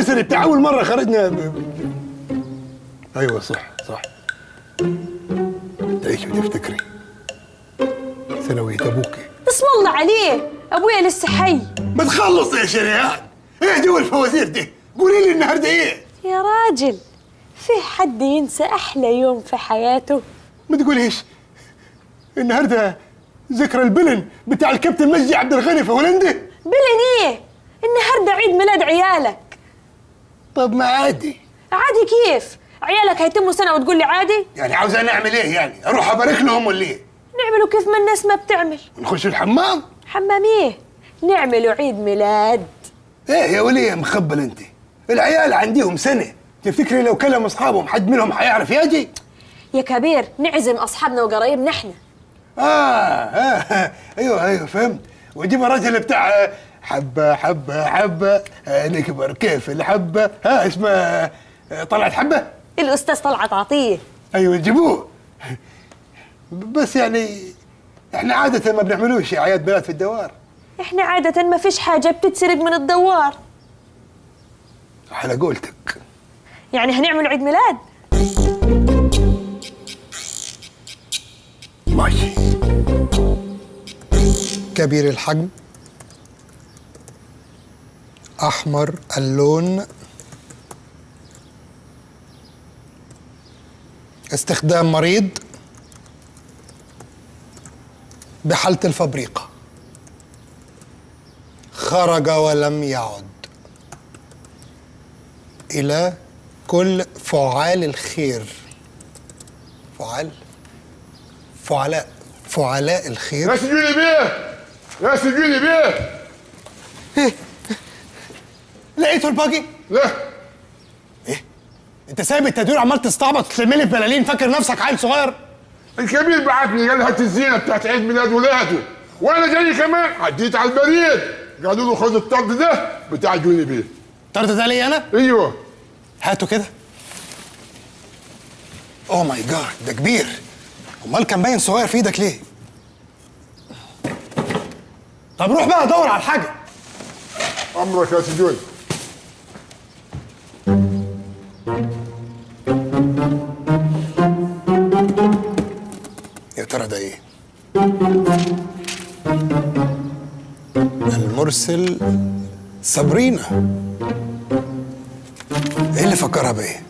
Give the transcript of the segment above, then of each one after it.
النيرسري بتاع اول مره خرجنا ايوه صح صح. تعيشي وتفتكري ثانوية ابوكي. اسم الله عليه، ابويا لسه حي. ما تخلص يا شريهان، ايه جو الفوازير دي؟ قولي لي النهارده ايه؟ يا راجل، في حد ينسى احلى يوم في حياته؟ ما تقوليش النهارده ذكرى البلن بتاع الكابتن مجدي عبد الغني في هولندا. بلن ايه؟ النهارده عيد ميلاد عيالك. طب ما عادي. عادي كيف؟ عيالك هيتموا سنه وتقول لي عادي؟ يعني عاوزة نعمل ايه يعني؟ اروح ابارك لهم ولا ايه؟ نعملوا كيف ما الناس ما بتعمل. نخش الحمام؟ حمام ايه؟ نعملوا عيد ميلاد. ايه يا وليه مخبل انت؟ العيال عنديهم سنه، تفتكري لو كلم اصحابهم حد منهم حيعرف يجي؟ يا كبير نعزم اصحابنا وقرايبنا احنا. ايوه فهمت. ودي الراجل بتاع حبه حبه حبه نكبر كيف الحبه، اسمه طلعت حبه؟ الاستاذ طلعت عطيه. ايوه جيبوه. بس يعني احنا عاده ما بنعملوش اعياد ميلاد في الدوار. احنا عادة ما فيش حاجة بتتسرق من الدوار. على قولتك. يعني هنعمل عيد ميلاد؟ ماشي. كبير الحجم، أحمر اللون، استخدام مريض بحالة الفبريقة، خرج ولم يعد، إلى كل فعال الخير. فعلاء الخير. يا سجوني بيه، يا سجوني بيه. لقيته الباجي؟ لا. ايه؟ انت سايب التدوير عمال تستعبط وتلملي في بلالين فاكر نفسك عيل صغير؟ الكبير بعتني قال هات الزينه بتاعت عيد ميلاد ولاده، وانا جاي كمان عديت على البريد قالوا له خد الطرد ده بتاع جوني بيه. الطرد ده لي انا؟ ايوه. هاته كده. اوه ماي جاد ده كبير، امال كان باين صغير في ايدك ليه؟ طب روح بقى دور على الحاجه. امرك يا سجوني. يا ترى ده ايه؟ المرسل صابرينا. ايه اللي فكرها بايه؟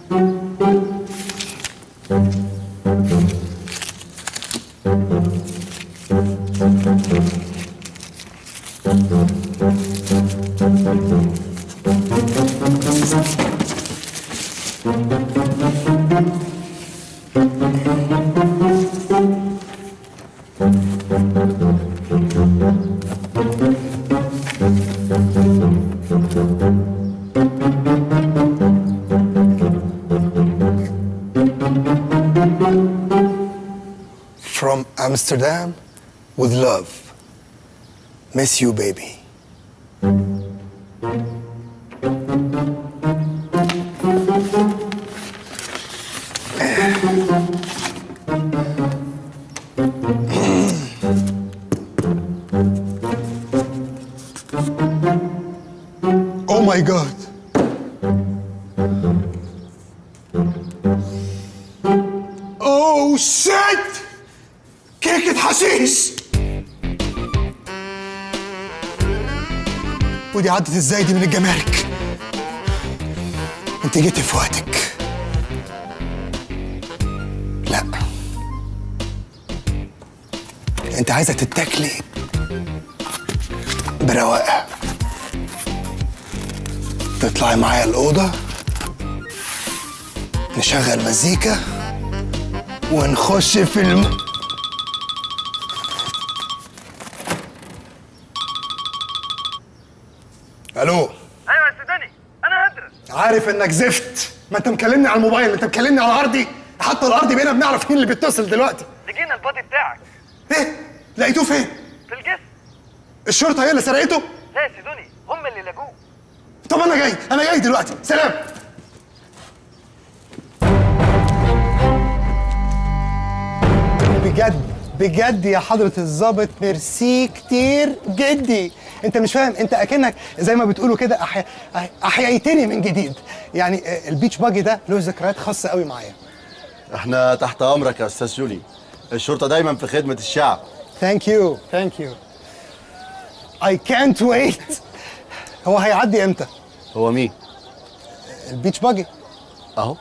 From Amsterdam with love. Miss you, baby. Oh my God. Oh shit! كيكة حشيش. ودي عدت ازاي دي من الجمارك؟ انت جيتي في وقتك. لا انت عايزه تتاكلي برواقه. تطلعي معايا الاوضه نشغل مزيكا ونخش في الو. ايوه يا سوداني، انا هدرس. عارف انك زفت، ما انت مكلمني على الموبايل، انت مكلمني على الارضي، حتى الارضي بقينا بنعرف مين اللي بيتصل دلوقتي. لقينا البادي بتاعك. ايه؟ لقيتوه فين؟ في الجسم. الشرطه هي اللي سرقته؟ لا يا سيدوني، هم اللي لقوه. طب انا جاي دلوقتي، سلام. بجد بجد يا حضرة الضابط ميرسي كتير جدي. انت مش فاهم، انت اكنك زي ما بتقولوا كده احييتني من جديد. يعني البيتش باجي ده له ذكريات خاصة قوي معايا. احنا تحت امرك يا استاذ جولي، الشرطه دايما في خدمه الشعب. ثانك يو ثانك يو. I can't wait. هو هيعدي امتى؟ هو مين؟ البيتش باجي. اهو.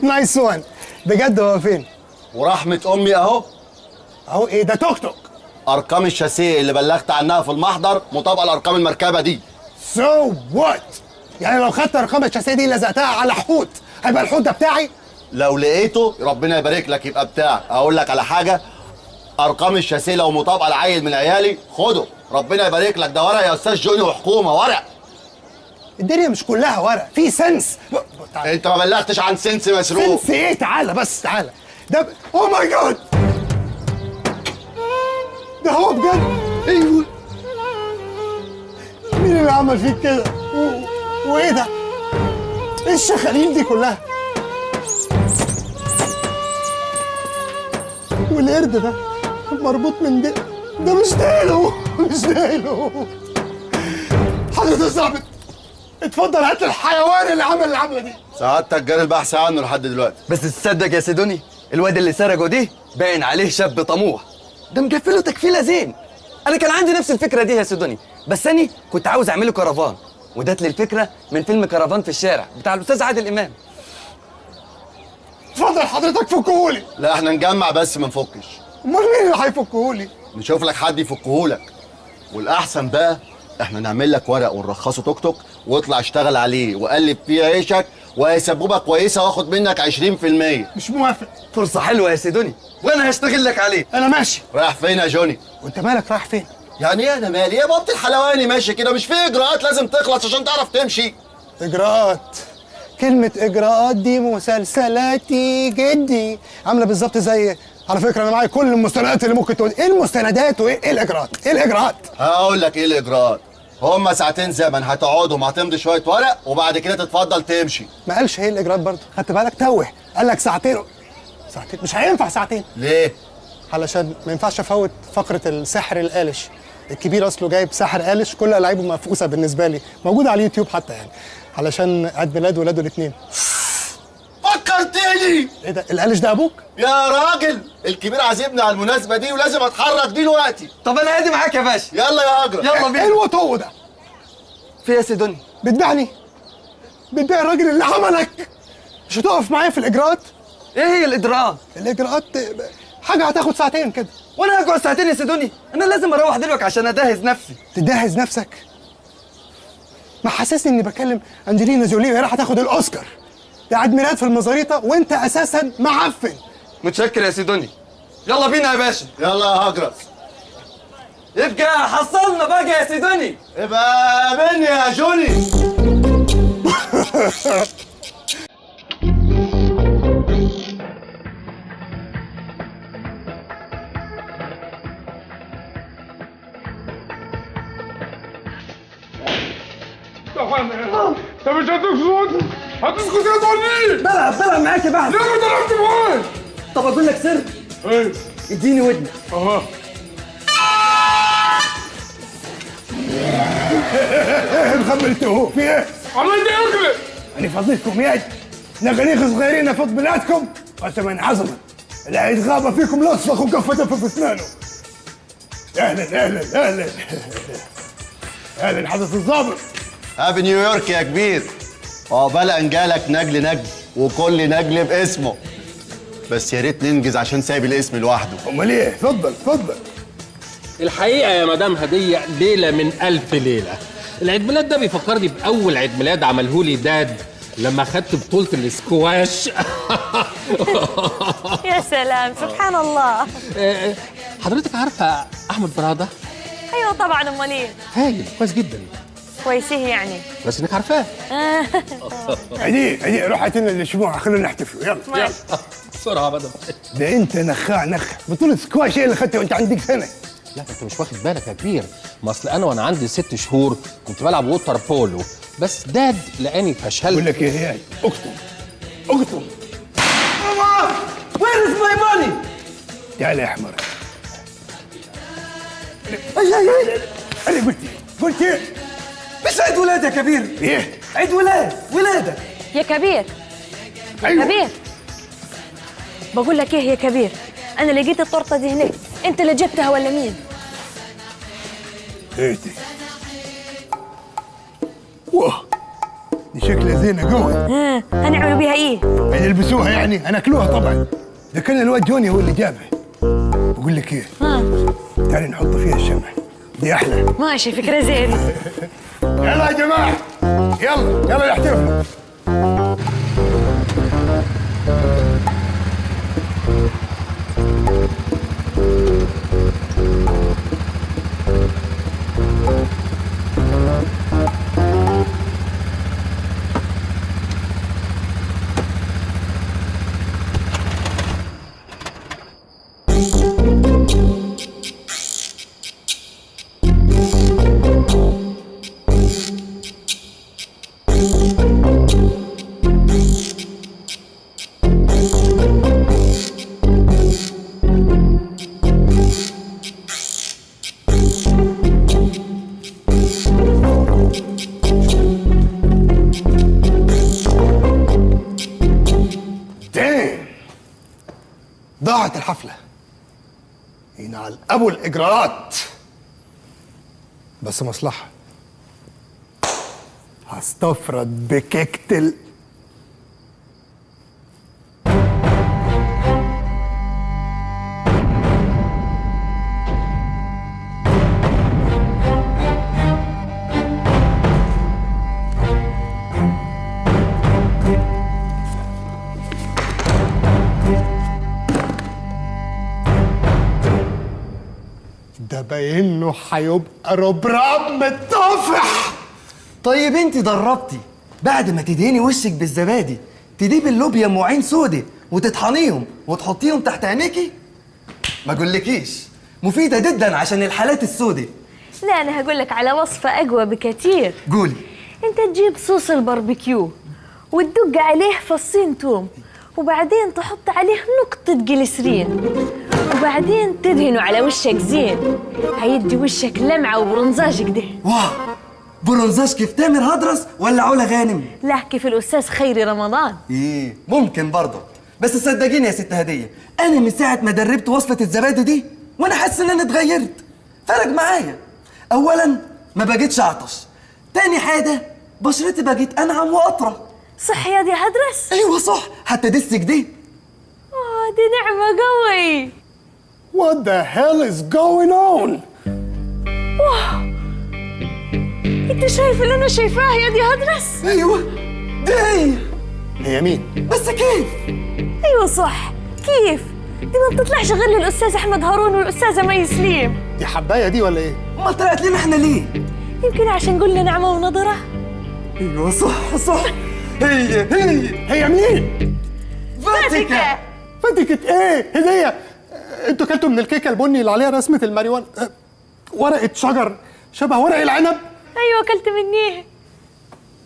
نايس وان. بجد هو فين؟ ورحمه امي اهو. اهو ايه ده؟ توك توك. ارقام الشاسيه اللي بلغت عنها في المحضر مطابقه لارقام المركبه دي. سو وات؟ يعني لو خدت ارقام الشاسيه دي لزقتها على حوت هيبقى الحوت ده بتاعي؟ لو لقيته ربنا يبارك لك يبقى بتاعك. اقول لك على حاجه، ارقام الشاسيه لو مطابقه لعيل من عيالي خده، ربنا يبارك لك. ده ورق يا استاذ جوني وحكومه، ورق. الدنيا مش كلها ورق، في سنس. تعالى. انت ما بلغتش عن سنس مسروق. سنس ايه؟ تعالى بس تعالى. ده اوه ماي جاد، ده هو بجد. ايوه. مين اللي عمل فيك كده؟ وايه ده؟ ايه الشخاليل دي كلها؟ والقرد ده مربوط من ده مش دايله، مش دايله. حضرة الظابط اتفضل هات الحيوان اللي عمل العمله دي. سعادتك جاري البحث عنه لحد دلوقتي. بس تصدق يا سيدوني، الواد اللي سرقه دي باين عليه شاب طموح، ده مقفله تكفيله زين. انا كان عندي نفس الفكره دي يا سيدوني، بس انا كنت عاوز اعمله كرفان، وجات لي الفكره من فيلم كرفان في الشارع بتاع الاستاذ عادل امام. اتفضل حضرتك فكهولي. لا احنا نجمع بس ما نفكش. امال مين اللي هيفكهولي؟ نشوف لك حد يفكهولك، والاحسن بقى احنا نعمل لك ورق ونرخصه توك توك واطلع اشتغل عليه وقلب فيه عيشك، وهيسبوبه كويسه واخد منك 20%. مش موافق. فرصه حلوه يا سيدوني، وانا هشتغل لك عليه. انا ماشي. رايح فين يا جوني؟ وانت مالك رايح فين؟ يعني ايه انا مالي؟ يا بابا الحلواني ماشي كده، مش في اجراءات لازم تخلص عشان تعرف تمشي. اجراءات؟ كلمة اجراءات دي مسلسلاتي جدي، عاملة بالظبط زي، على فكرة انا معايا كل المستندات اللي ممكن تقول. ايه المستندات وايه الاجراءات؟ ايه الاجراءات؟ هقول لك ايه الاجراءات. هما ساعتين زمن هتقعدهم، هتمضي شويه ورق وبعد كده تتفضل تمشي. ما قالش ايه الاجراءات برضه، خدت بالك؟ توه قال لك ساعتين. ساعتين مش هينفع ساعتين. ليه؟ علشان ما ينفعش افوت فقرة السحر القالش. الكبير اصله جايب ساحر قالش كل العيبه مفقوسه بالنسبه لي، موجوده على اليوتيوب حتى، يعني علشان عيد ميلاد ولاده الاثنين. فكرتني. ايه ده؟ القالش ده ابوك؟ يا راجل الكبير عازمني على المناسبه دي ولازم اتحرك دلوقتي. طب انا هادي معاك يا باشا. يلا يا هجرة. يلا ايه بينا. الوطو ده؟ في يا سيدوني؟ بتبيعني؟ بتبيع الراجل اللي عملك؟ مش هتقف معايا في الاجراءات؟ ايه هي الاجراءات؟ الاجراءات حاجه هتاخد ساعتين كده. وانا هقعد ساعتين يا سيدوني؟ انا لازم اروح دلوقتي عشان اجهز نفسي. تجهز نفسك؟ ما حسسني اني بكلم انجلينا جولي وهي راح تاخد الاوسكار. ده عيد ميلاد في المزاريطه وانت اساسا معفن. متشكر يا سيدوني. يلا بينا يا باشا. يلا يا هجرة. يبقى حصلنا بقى يا سيدوني. ابقى مني يا جوني. انت مش هتسكت؟ هتسكت يا توني؟ بلعب معاك يا بحث. ليه ما ضربت معاك؟ طب اقول لك سر؟ ايه؟ اديني ودنك. اها. ايه مخبرتوه في ايه؟ عملت ايه يا اخي؟ انا فضيتكم يد نغريخ صغيرين فوق بلادكم قسما عظما اللي هيتغابى فيكم لاصفخ وقفة في اسنانه. اهلا اهلا اهلا اهلا حضرة الضابط. هابي نيويورك يا كبير. عقبال ان جالك نجل نجل وكل نجل باسمه، بس يا ريت ننجز عشان سايب الاسم لوحده. امال ايه؟ اتفضل اتفضل. الحقيقة يا مدام هدية ليلة من ألف ليلة. العيد ميلاد ده بيفكرني بأول عيد ميلاد عملهولي داد لما خدت بطولة الاسكواش. يا سلام سبحان الله. حضرتك عارفة أحمد برادة؟ ايوه طبعا، امال ايه؟ هايل كويس جدا، كويسيه يعني. بس إنك عارفاه. عدي روح هات لنا الشموع خلونا نحتفلوا يلا. ماشي. بسرعة مدام. ده انت نخاع نخ بطولة سكواش ايه اللي خدته وانت عندك سنة؟ لا انت مش واخد بالك يا كبير، ما اصل انا وانا عندي 6 شهور كنت بلعب ووتر بولو، بس داد لقاني فشلت. بقول لك ايه هي، اكتم اكتم. ماما وير از ماي ماني؟ تعال يا حمار. اي انا قلت ايه؟ مش عيد ولاد يا كبير. ايه؟ عيد ولادك. يا كبير ايوه كبير، بقول لك ايه يا كبير، انا لقيت التورته دي هناك، انت اللي جبتها ولا مين؟ ايه دي؟ واه دي شكلها زينه قوي. هنعملوا بيها ايه؟ هنلبسوها يعني، هناكلوها طبعا. ده كان الواد جوني هو اللي جابها. بقول لك ايه؟ تعالي نحط فيها الشمع، دي احلى. ماشي، فكره زينه. يلا يا جماعه، يلا نحتفل. ضاعت الحفلة. ينعل أبو الإجراءات. بس مصلحة، هستفرد بكيكة ده باين له هيبقى ربراب متطافح. طيب انت دربتي بعد ما تدهني وشك بالزبادي تجيبي اللوبيا ام عين سودة وتطحنيهم وتحطيهم تحت عينيكي؟ ما اقولكيش مفيدة جدا عشان الحالات السودة. لا انا هقول لك على وصفه اقوى بكتير. قولي. انت تجيب صوص الباربيكيو وتدق عليه فصين توم، وبعدين تحط عليه نقطة جليسرين، وبعدين تدهنه على وشك زين، هيدي وشك لمعة وبرنزاج كده. واه، برنزاج كيف تامر هدرس ولا علا غانم؟ لا كيف الأستاذ خيري رمضان. ايه ممكن برضه، بس صدقيني يا ست هدية، أنا من ساعة ما دربت وصفة الزبادي دي وأنا حاسس إن أنا اتغيرت، فرق معايا. أولاً ما بقيتش أعطش، تاني حاجة بشرتي بقت أنعم وأطرى. صح يا دي هدرس؟ أيوة صح، حتى دسك دي. دي نعمة قوي. What the hell is going on؟ انت شايف اللي انا شايفاه يا دي هدرس؟ أيوة دي هي مين؟ بس كيف؟ ايوه صح، كيف؟ دي ما بتطلعش غير للأستاذ أحمد هارون والأستاذة مي سليم. دي حباية دي ولا ايه؟ ما طلعت لنا احنا ليه؟ يمكن عشان قلنا نعمة ونضرة. أيوة صح هي مين؟ فاتيكا. فاتكة ايه؟ هدية، انتوا كلتوا من الكيكة البني اللي عليها رسمة الماريوان ورقة شجر شبه ورق العنب؟ ايوه اكلت منيها.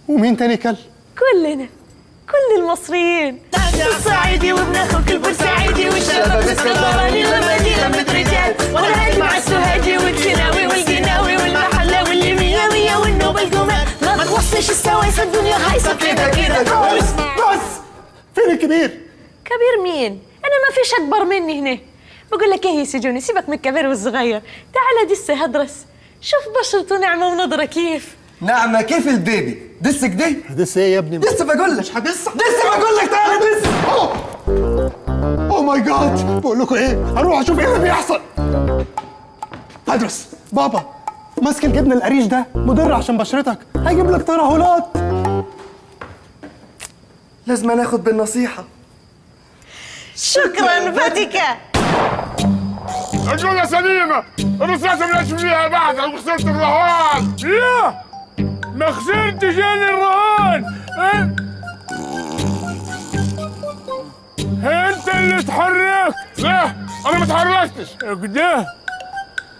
ومين تاني كل؟ كلنا، كل المصريين. الصعيدي وابن اخوك البورسعيدي والشباب الاسكندراني لمة رجال، وانا مع السوهاجي والكناوي والقناوي والمحله والليمياويه والنوبه الجمال، ما تخصش السوايس الدنيا هايصه كده. بس فين الكبير؟ كبير مين؟ انا ما فيش اكبر مني هنا. بقول لك ايه يا سجوني، سيبك من الكبير والصغير، تعال دس هدرس، شوف بشرته ناعمه ونضره كيف. نعمة كيف البيبي؟ دسك دي؟ هدس ايه يا ابني؟ لسه بقول لك. مش هدس. بقول لك تعالى دس. اوه ماي جاد، بقول لكم ايه، هروح اشوف ايه اللي بيحصل. هدرس بابا، ماسك الجبنه القريش ده مضر عشان بشرتك، هيجيب لك ترهلات. لازم ناخد بالنصيحة. شكرا فاتيكا. الجملة سليمة، الرصاصة ملاش فيها بعد وخسرت الرهان. لا ما خسرتش انا الرهان، انت اللي اتحركت. لا أنا ما اتحركتش. كده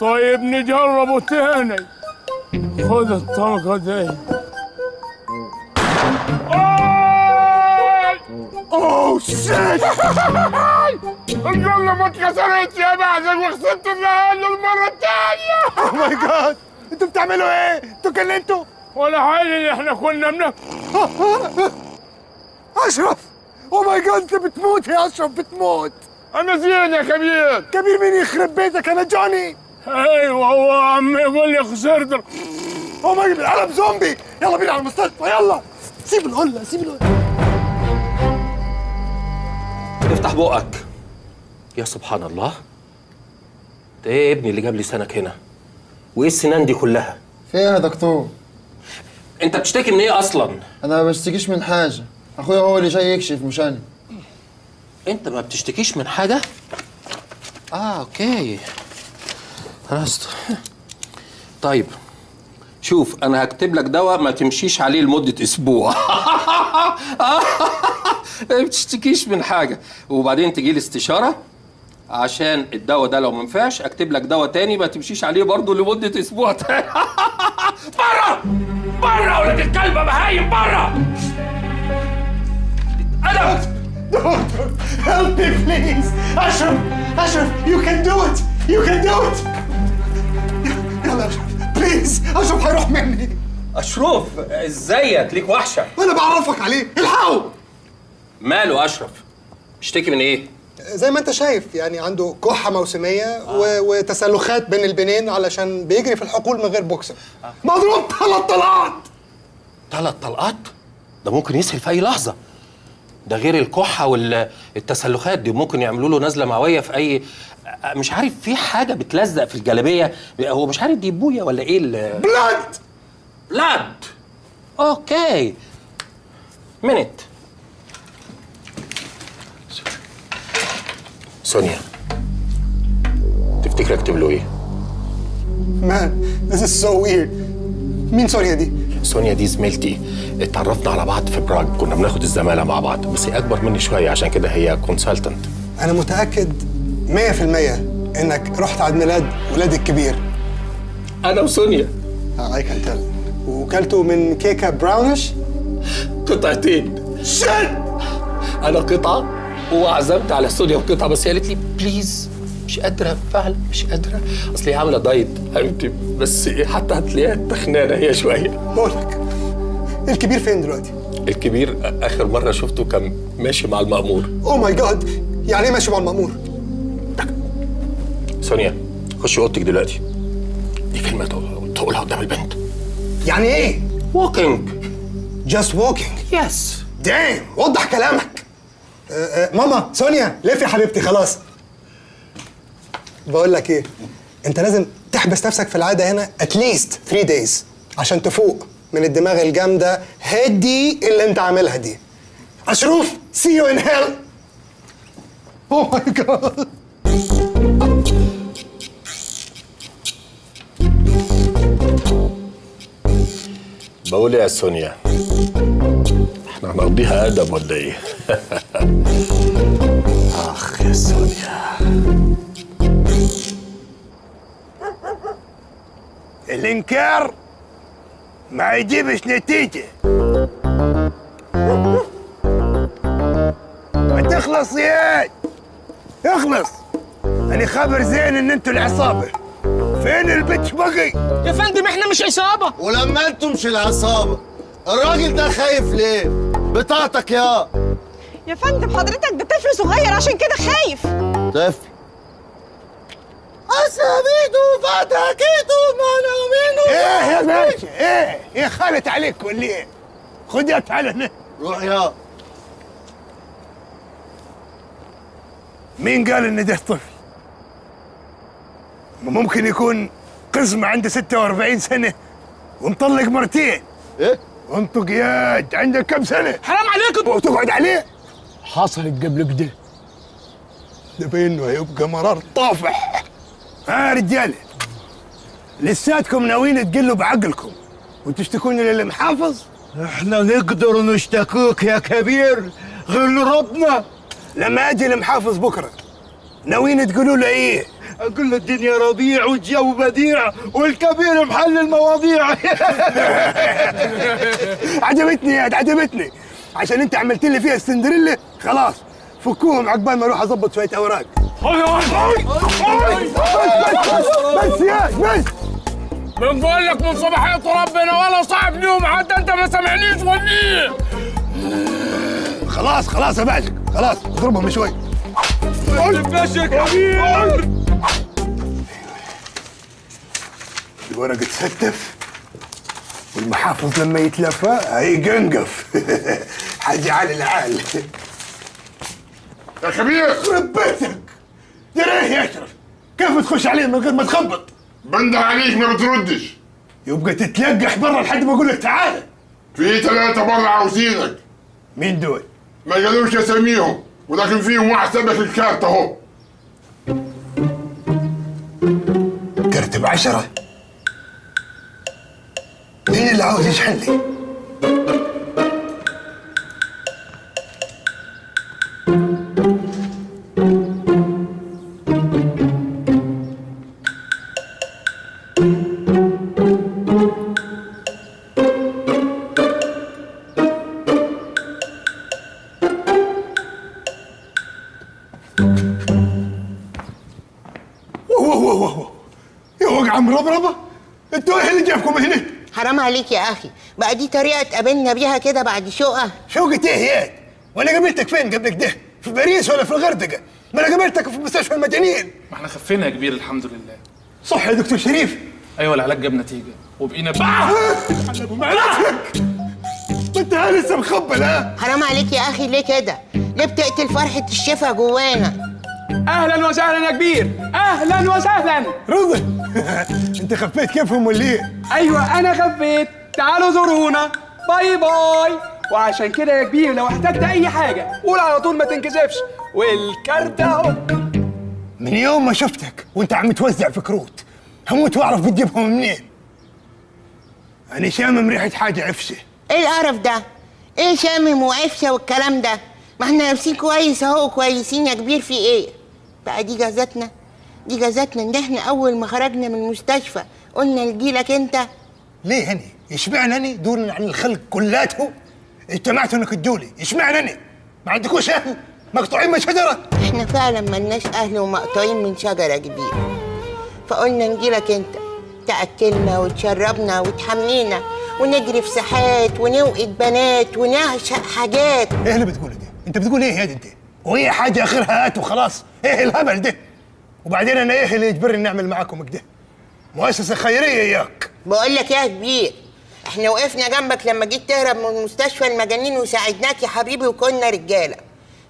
طيب نجربه تاني. خذ الطلقة دي. اوه شيت. القلة ما اتكسرتش يا معزق وخسرت الرهان للمرة الثانية. اوه ماي جاد، انتوا بتعملوا ايه؟ انتوا كلمتوا؟ ولا حاجة اللي احنا كنا اشرف، اوه ماي جاد انت بتموت يا اشرف، بتموت. أنا زين يا كبير. كبير مين يخرب بيتك؟ انا جوني. ايوه هو عم يقول لي خسرت. اوه ماي جاد العالم زومبي. يلا بينا على المستشفى يلا. سيب القلة سيب القلة. افتح بقك. يا سبحان الله، ده ايه يا ابني اللي جاب لي سنك هنا؟ وايه السنان دي كلها؟ في ايه يا دكتور؟ انت بتشتكي من ايه اصلا؟ انا ما بشتكيش من حاجه، اخويا هو اللي جاي يكشف مش انا. انت ما بتشتكيش من حاجه؟ اوكي خلاص. طيب شوف، انا هكتب لك دواء ما تمشيش عليه لمده اسبوع. ما بتشتكيش من حاجه، وبعدين تجي لي استشاره عشان الدواء ده لو ما نفعش اكتب لك دواء تاني ما تمشيش عليه برضه لمده اسبوع تاني. بره بره ولاد الكلبه بهايم بره. انا دكتور help me please. اشرف اشرف you can do it you can do it. يلا اشرف بليز. اشرف هيروح مني. اشرف ازيك؟ ليك وحشه. وانا بعرفك عليه. الحقوا. ماله اشرف؟ اشتكي من ايه؟ زي ما انت شايف يعني عنده كحه موسميه وتسلخات بين البنين علشان بيجري في الحقول من غير بوكسر. مضروب 3 طلقات. 3 طلقات؟ ده ممكن يسهل في اي لحظه. ده غير الكحه والتسلخات دي ممكن يعملوا له نزله معويه في اي، مش عارف، في حاجه بتلزق في الجلابيه، هو مش عارف دي بويه ولا ايه. بلاد. بلاد. اوكي منت. سونيا، تفتكر اكتب له ايه؟ مان this is so weird. مين سوريا دي؟ سونيا دي زميلتي، اتعرفنا على بعض في براغ، كنا بناخد الزمالة مع بعض، بس هي أكبر مني شوية عشان كده هي كونسلتنت. أنا متأكد 100% إنك رحت عيد ميلاد ولادي الكبير. أنا وسونيا. I can tell. وكلته من كيكة براونش؟ قطعتين. شت! أنا قطعة وعزمت على سونيا بقطعة، بس هي قالت لي بليز مش قادرة، فعلا مش قادرة، أصل هي عاملة دايت حبيبتي، بس حتى هتلاقيها تخنانة هي شوية. بقولك الكبير فين دلوقتي؟ الكبير آخر مرة شفته كان ماشي مع المأمور. أوه ماي جاد، يعني إيه ماشي مع المأمور؟ سونيا خشي أوضتك دلوقتي. دي كلمة تقولها قدام البنت. يعني إيه؟ walking. just walking. yes. دايم وضح كلامك. ماما سونيا لف يا حبيبتي خلاص. بقول لك ايه، انت لازم تحبس نفسك في العاده هنا اتليست 3 days عشان تفوق من الدماغ الجامده هدي اللي انت عاملها دي. اشرف see you in hell. oh my god. بقول يا سونيا، احنا هنقضيها ادب ولا ايه؟ اخ يا سونيا. الانكار ما يجيبش نتيجة. ما تخلص يا اخلص. انا خبر زين ان انتوا العصابة. فين البتش بقي؟ يا فندم احنا مش عصابة. ولما انتم مش العصابه، الراجل ده خايف ليه؟ بطاقتك يا فندم حضرتك ده طفل صغير عشان كده خايف. طفل. اساميدو فتاكيتو منو ايه يا باشا ايه خالت عليك ولا ايه؟ خد يا تعال هنا. روح يا. مين قال ان ده طفل؟ ممكن يكون قزم عنده 46 سنة ومطلق مرتين. ايه؟ انطق يا عندك كم سنة؟ حرام عليكم وتقعد عليه؟ حصلت قبل كده. ده بينه هيبقى مرار طافح. رجالة لساتكم ناويين تقلوا بعقلكم وتشتكون للمحافظ؟ احنا نقدر نشتكوك يا كبير غير ربنا. لما اجي المحافظ بكره ناويين تقولوا له ايه؟ اقول له الدنيا ربيع والجو بديع والكبير محل المواضيع. عجبتني يا عجبتني. عشان انت عملت لي فيها السندريلا خلاص فكوهم عقبال ما اروح اظبط شويه اوراق. بس يا بس بنقول لك من صباحية ربنا ولا صعب نوم حتى انت ما سمعنيش ونيه. خلاص يا باشا خلاص اضربهم شوي. باشا كبير. الورق تستف والمحافظ لما يتلفى هيقنقف. حاجة على العال. يا كبير خرب بيتك دريه يا اشرف كيف تخش عليه من غير ما تخبط؟ بنده عليك ما بتردش. يبقى تتلقح برا لحد ما اقول لك تعال. في 3 برا عاوزينك. مين دول؟ ما قالوش اساميهم ولكن فيهم واحد سبك الكارت اهو. كرت ب10. مين اللي عاوز يشحن لي؟ يا وقع مربربه انتوا ايه اللي جابكم هنا؟ حرام عليك يا اخي، بقى دي طريقه تقابلنا بيها كده بعد شقه؟ شوقة ايه يا وانا قابلتك فين قبل كده؟ في باريس ولا في الغردقه؟ ما انا قابلتك في مستشفى المجانين. ما احنا خفينا يا كبير الحمد لله. صح يا دكتور شريف؟ ايوه العلاج جاب نتيجه وبقينا معلش ما انت لسه مخبل ها؟ حرام عليك يا اخي ليه كده؟ ليه بتقتل فرحه الشفا جوانا؟ اهلا وسهلا يا كبير، اهلا وسهلا. رضا انت خفيت كيفهم ولا ايه؟ ايوه انا خفيت، تعالوا زورونا. باي باي. وعشان كده يا كبير لو احتجت اي حاجه قول على طول ما تنكسفش، والكارت اهو. من يوم ما شفتك وانت عم توزع في كروت هموت واعرف بتجيبهم منين. انا شامم ريحه حاجه عفشه. ايه القرف ده؟ ايه شامم وعفشه والكلام ده؟ ما احنا لابسين كويس اهو كويسين يا كبير، في ايه؟ بقى دي جازتنا ان احنا اول ما خرجنا من المستشفى قلنا نجيلك انت. ليه هني؟ اشمعنى هني دون عن الخلق كلاته؟ اجتمعتوا انك تدولي، اشمعنى هني؟ ما عندكوش اهل؟ مقطوعين من شجره؟ احنا فعلا ملناش اهل ومقطوعين من شجره كبيره، فقلنا نجيلك انت تاكلنا وتشربنا وتحمينا ونجري في ساحات ونوقد بنات ونعشق حاجات. ايه اللي بتقوله ده؟ انت بتقول ايه يا انت؟ وهي حاجه اخرها هات وخلاص، ايه الهبل ده؟ وبعدين انا ايه اللي يجبرني نعمل معاكم كده؟ مؤسسه خيريه اياك. بقول لك يا كبير، احنا وقفنا جنبك لما جيت تهرب من مستشفى المجانين وساعدناك يا حبيبي وكنا رجاله.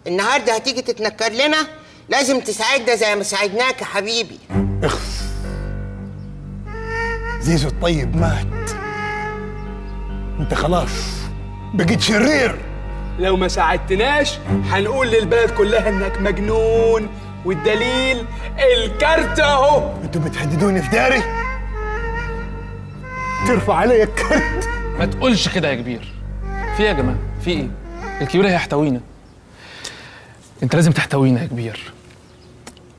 النهارده هتيجي تتنكر لنا، لازم تساعدنا زي ما ساعدناك يا حبيبي. اخس زيزو الطيب مات، انت خلاص بقيت شرير. لو ما ساعدتناش هنقول للبلد كلها انك مجنون، والدليل الكارت اهو. انتوا بتهددوني في داري؟ ترفع علي الكارت؟ ما تقولش كده يا كبير. في ايه يا جماعه؟ في ايه؟ الكبير هيحتوينا. انت لازم تحتوينا يا كبير.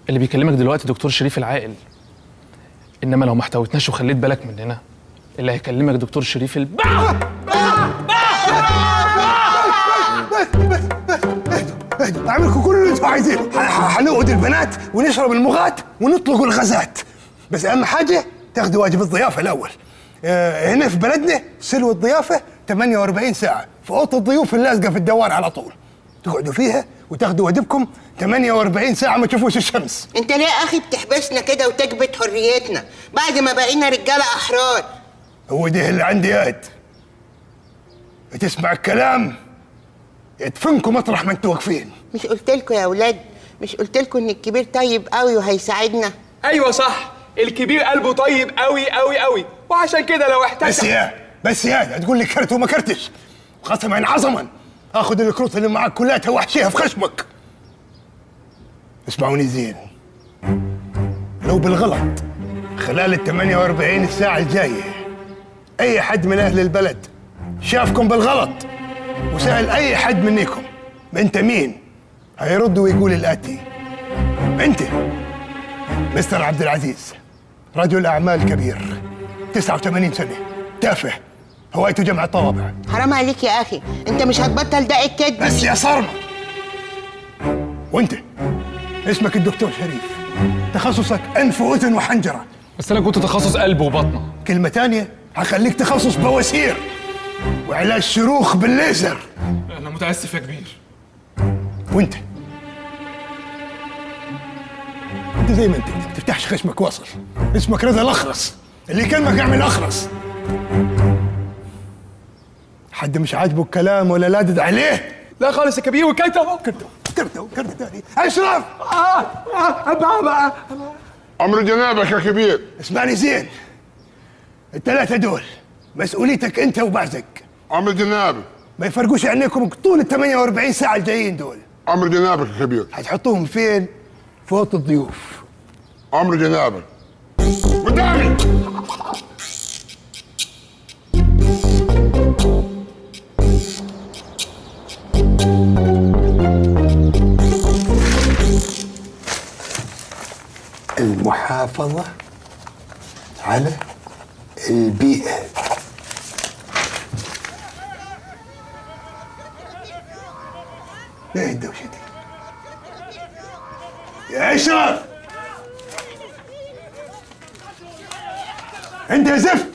اللي بيكلمك دلوقتي دكتور شريف العاقل، انما لو ما احتويتناش وخليت بالك مننا اللي هيكلمك دكتور شريف بس اعملكم كل اللي انتوا عايزينه. هنقعد البنات ونشرب المغات ونطلق الغازات، بس اهم حاجه تاخدوا واجب الضيافه الاول. هنا في بلدنا سلو الضيافه 48 ساعه في اوضه الضيوف اللازقه في الدوار على طول، تقعدوا فيها وتاخدوا واجبكم 48 ساعه ما تشوفوش الشمس. انت ليه يا اخي بتحبسنا كده وتكبت حريتنا بعد ما بقينا رجاله احرار؟ هو ده اللي عندي ياد. تسمع الكلام يدفنكم مطرح ما انتوا واقفين. مش قلت لكم يا اولاد، مش قلت لكم ان الكبير طيب قوي وهيساعدنا؟ ايوه صح، الكبير قلبه طيب قوي قوي قوي، وعشان كده لو احتاج بس يا تقول لي كرت وما كرتش، قسما عظما اخذ الكروت اللي معاك كلها واحشيها في خشمك. اسمعوني زين، لو بالغلط خلال ال 48 ساعة الجاية أي حد من أهل البلد شافكم بالغلط وسأل أي حد منكم أنت مين؟ هيرد ويقول الآتي: مستر عبد العزيز رجل اعمال كبير، 89 سنه، تافه، هوايته جمع الطوابع. حرام عليك يا اخي، انت مش هتبطل دق الكدب. بس يا صرمه. وانت اسمك الدكتور شريف، تخصصك انف واذن وحنجره. بس انا كنت تخصص قلب وبطنه. كلمه تانية هخليك تخصص بواسير وعلاج شروخ بالليزر. انا متاسف يا كبير. وانت زي ما انت ما تفتحش خشمك واصل. اسمك رضا الاخرس، اللي يكلمك اعمل اخرس. حد مش عاجبه الكلام ولا لادد عليه؟ لا خالص يا كبير، وكلت اهو. كرته تاني. اشرف. بقى. امر جنابك يا كبير. اسمعني زين، الثلاثه دول مسؤوليتك انت وبعزك. امر جنابك. ما يفرقوش عنكم طول ال 48 ساعه الجايين دول. امر جنابك يا كبير. هتحطوهم فين؟ في اوضه الضيوف. امر جنابك. قدامي. المحافظة على البيئة. ايه الدوشة دي؟ يا اشرف! انت يا زفت!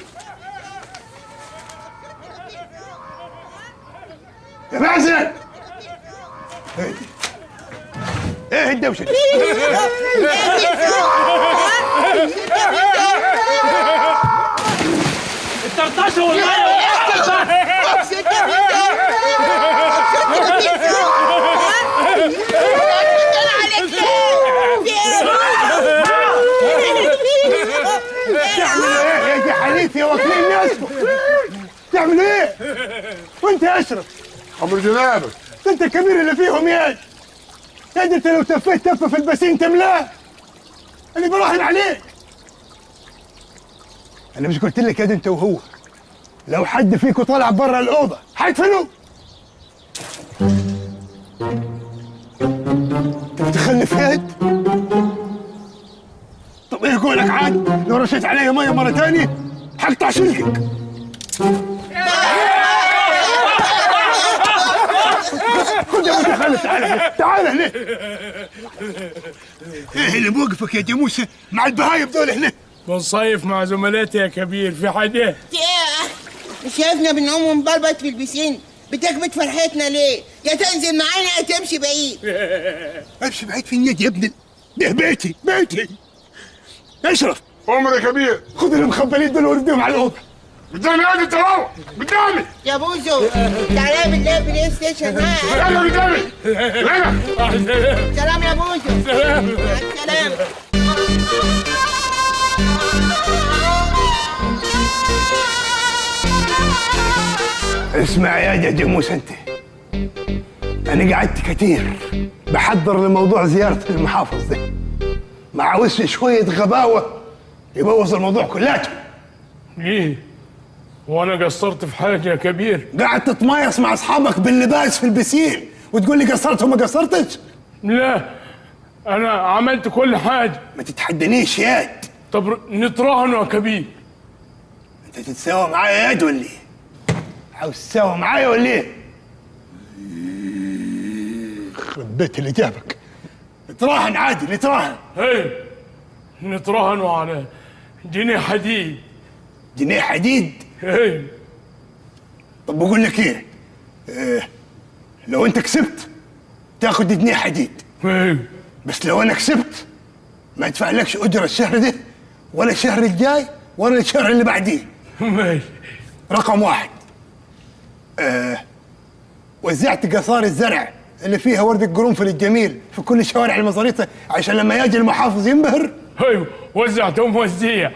يا معزل! ايه الدوشة دي؟ الطرطشه والميه تعملوا ايه يا جحاليف يا واكلين ناسكم؟ تعملوا ايه؟ وانت يا اشرف؟ امر جنابك. انت الكبير اللي فيهم يا انت لو تفيت تفه في البسين تملاه. اللي براهن عليك. انا مش قلت لك يا انت وهو لو حد فيكم طلع برا الاوضه حيدفنوه. انت بتخلف يد؟ طب ايه قولك عاد لو رشيت علي ميه مره ثانيه حقطع شلكك. خد يا متخلف، تعال هنا. ايه اللي موقفك يا جاموسه مع البهايم دول هنا؟ بنصيف مع زملاتي يا كبير، في حاجه؟ مش شايفنا بنقوم ونبلبط في البسين؟ بتكبت فرحتنا ليه؟ يا تنزل معانا يا تمشي بعيد. امشي بعيد فين يا ابني؟ ده بيتي بيتي. اشرف. امر يا كبير. خد المخبلين دول وردهم على الاوضه. قدامي يا انت اهو قدامي. يا بوزو تعالى بالله بلاي ستيشن. ها يلا قدامي. هنا. سلام يا بوزو. سلام. سلام. اسمع يا جاموس انت، انا قعدت كتير بحضر لموضوع زياره المحافظ ده، ما عاوزش شويه غباوه يبوظ الموضوع كلاته. ليه؟ وانا قصرت في حاجه يا كبير؟ قاعد تتمايص مع اصحابك باللباس في البسين وتقول لي قصرت وما قصرتش؟ لا انا عملت كل حاجه. ما تتحدنيش ياد. طب نتراهنوا يا كبير. انت تتساوى معايا ياد ولا ايه؟ عاوز تساوى معايا ولا ايه؟ يخرب بيت اللي جابك. نتراهن عادي نتراهن. هي نتراهنوا على جنيه حديد. جنيه حديد؟ هي. طب بقول لك ايه؟ لو انت كسبت تاخد جنيه حديد. هي. بس لو انا كسبت ما ادفعلكش اجره الشهر ده ولا الشهر الجاي ولا الشهر اللي بعديه. ماشي. رقم واحد، وزعت قصار الزرع اللي فيها ورد القرنفل الجميل في كل شوارع المزاريطه عشان لما يجي المحافظ ينبهر. ايوه وزعتهم وزيع.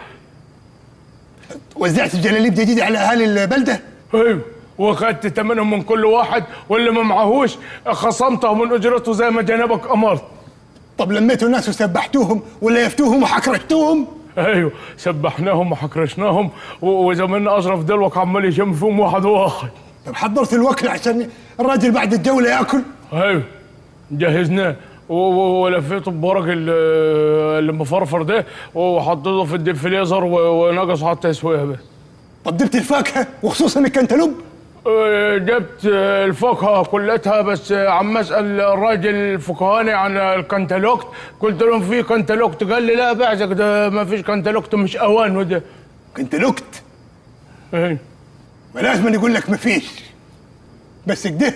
وزعت الجلاليب جديده على اهالي البلده. ايوه واخدت ثمنهم من كل واحد، واللي ما معهوش خصمته من اجرته زي ما جنابك امرت. طب لميتوا الناس وسبحتوهم ولا يفتوهم وحكرشتوهم؟ ايوه سبحناهم وحكرشناهم وزماننا اشرف دلوك عمال يشم فيهم واحد واحد. طب حضرت الوكل عشان الراجل بعد الجوله ياكل؟ ايوه جهزناه ولفيته بورق اللي مفرفر ده وحطيته في الديفليزر ونقص حتى يسويها به. طب جبت الفاكهه وخصوصا الكنتالوب؟ جبت الفاكهه كلتها، بس عم اسال الراجل الفكهاني عن الكنتالوكت، قلت لهم في كنتالوكت، قال لي لا بعزك ده ما فيش كنتالوكت، مش اوانه ده. كنتالوكت؟ ايه ما لازم يقول لك ما فيش، بس كده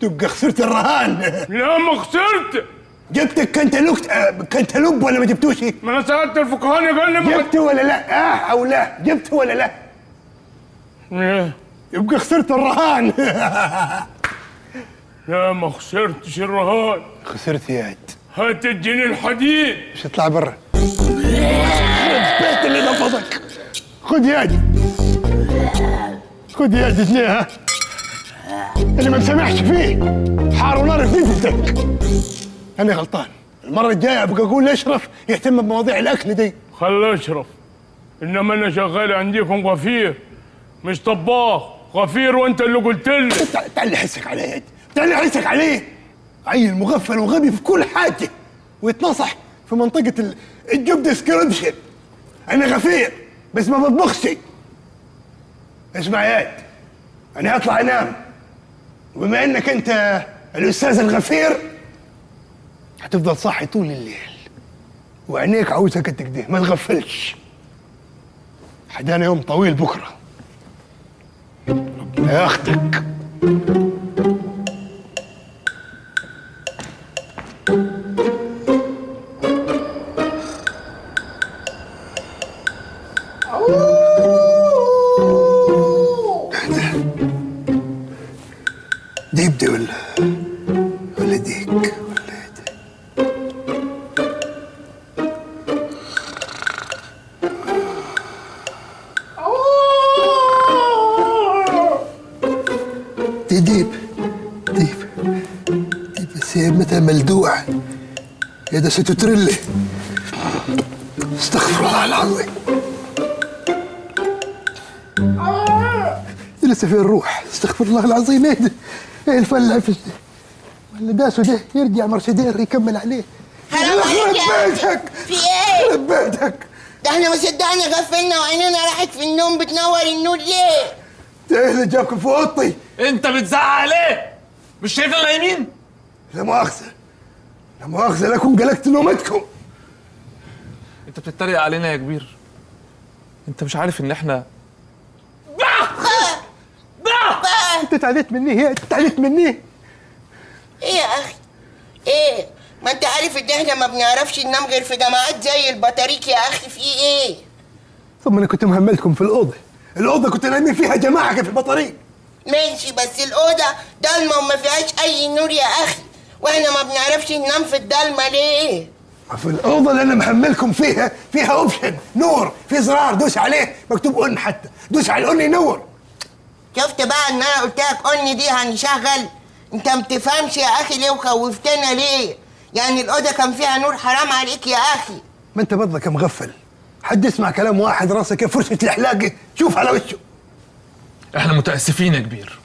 تبقى خسرت الرهان. لا ما خسرت. جبت الكنتالوكت كنتالوب ولا ما جبتوش؟ ما انا سالت الفكهاني قال لي جبته ولا لا؟ او لا جبته ولا لا؟ ايه يبقى خسرت الرهان. لا ما خسرتش الرهان. خسرت يا عاد. هات الجنيه الحديد. مش اطلع برا. البيت اللي نفضك. خد يا عاد، خد يا عاد جنيه، ها اللي ما مسامحش فيه حار ونار في دنيتك. انا غلطان، المره الجايه ابقى اقول لاشرف يهتم بمواضيع الاكل دي. خلي اشرف، انما انا شغال عندكم غفير مش طباخ. غفير وانت اللي قلت لي. تعال حسك عليه يا عاد، تعال حسك عليه. عيل مغفل وغبي في كل حاجه ويتنصح في منطقه الجوب ديسكريبشن. انا غفير بس ما بطبخش. اسمع يا عاد، انا هطلع انام، وبما انك انت الاستاذ الغفير هتفضل صاحي طول الليل وعينيك عاوزك كده ما تغفلش. حدانا يوم طويل بكره، ربنا ياخدك. ديب دي ولا ديك ولا ده؟ ديب بس هي متى ملدوع يا ده ستوتريلي. استغفر الله العظيم. لسه في الروح. استغفر الله العظيم. ايه ده؟ ايه الفل اللي داسه ده؟ يرجع مرسيدير يكمل عليه. حرام عليك يا بيتك. في ايه؟ يخرب بيتك. ده احنا ما صدقنا غفلنا وعينينا راحت في النوم. بتنور النور ليه؟ ده ايه اللي جابكم في اوضتي؟ انت بتزعق ليه؟ مش شايفنا نايمين؟ لا مؤاخذة لكم قلقت نومتكم. انت بتتريق علينا يا كبير. انت مش عارف ان احنا انت تعليت مني. هي تعليت مني. ايه يا اخي؟ ايه؟ ما انت عارف ان احنا ما بنعرفش ننام غير في جماعات زي البطاريق يا اخي. في ايه؟ ثم انا كنت مهملكم في الأوضة كنت نايمين فيها جماعة في البطاريق. ماشي، بس الأوضة ضلمة وما فيهاش أي نور يا أخي، وإحنا ما بنعرفش ننام في الضلمة ليه؟ في الأوضة اللي أنا محملكم فيها أوبشن نور، في زرار دوس عليه مكتوب أون، حتى دوس على الأون ينور. شفت بقى إن أنا قلت لك أون دي هنشغل؟ أنت ما بتفهمش يا أخي ليه وخوفتنا ليه؟ يعني الأوضة كان فيها نور، حرام عليك يا أخي. ما أنت برضك مغفل، حد يسمع كلام واحد راسك فرشة الحلاقة شوف على وشه. احنا متأسفين يا كبير،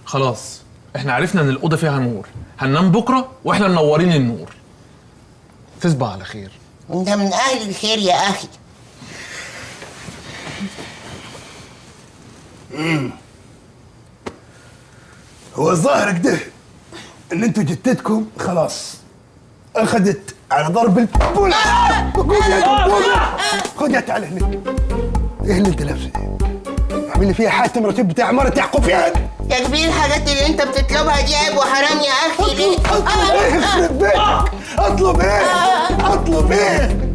خلاص احنا عرفنا ان الأوضة فيها نور، هننام بكرة واحنا منورين النور. تصبح على خير. انت من اهل الخير يا اخي. هو الظاهر كده ان انتوا جتتكم خلاص اخذت على ضرب البولا. خد يا تعال هنا. ايه اللي انت لابسه ده؟ اعمل لي فيها حاتم رتيب بتاع عمارة يعقوب يعني. يا كبير الحاجات اللي انت بتطلبها دي عيب وحرام يا اخي. ليه؟ اطلب ايه يخرب بيتك؟ اطلب ايه؟ اطلب ايه؟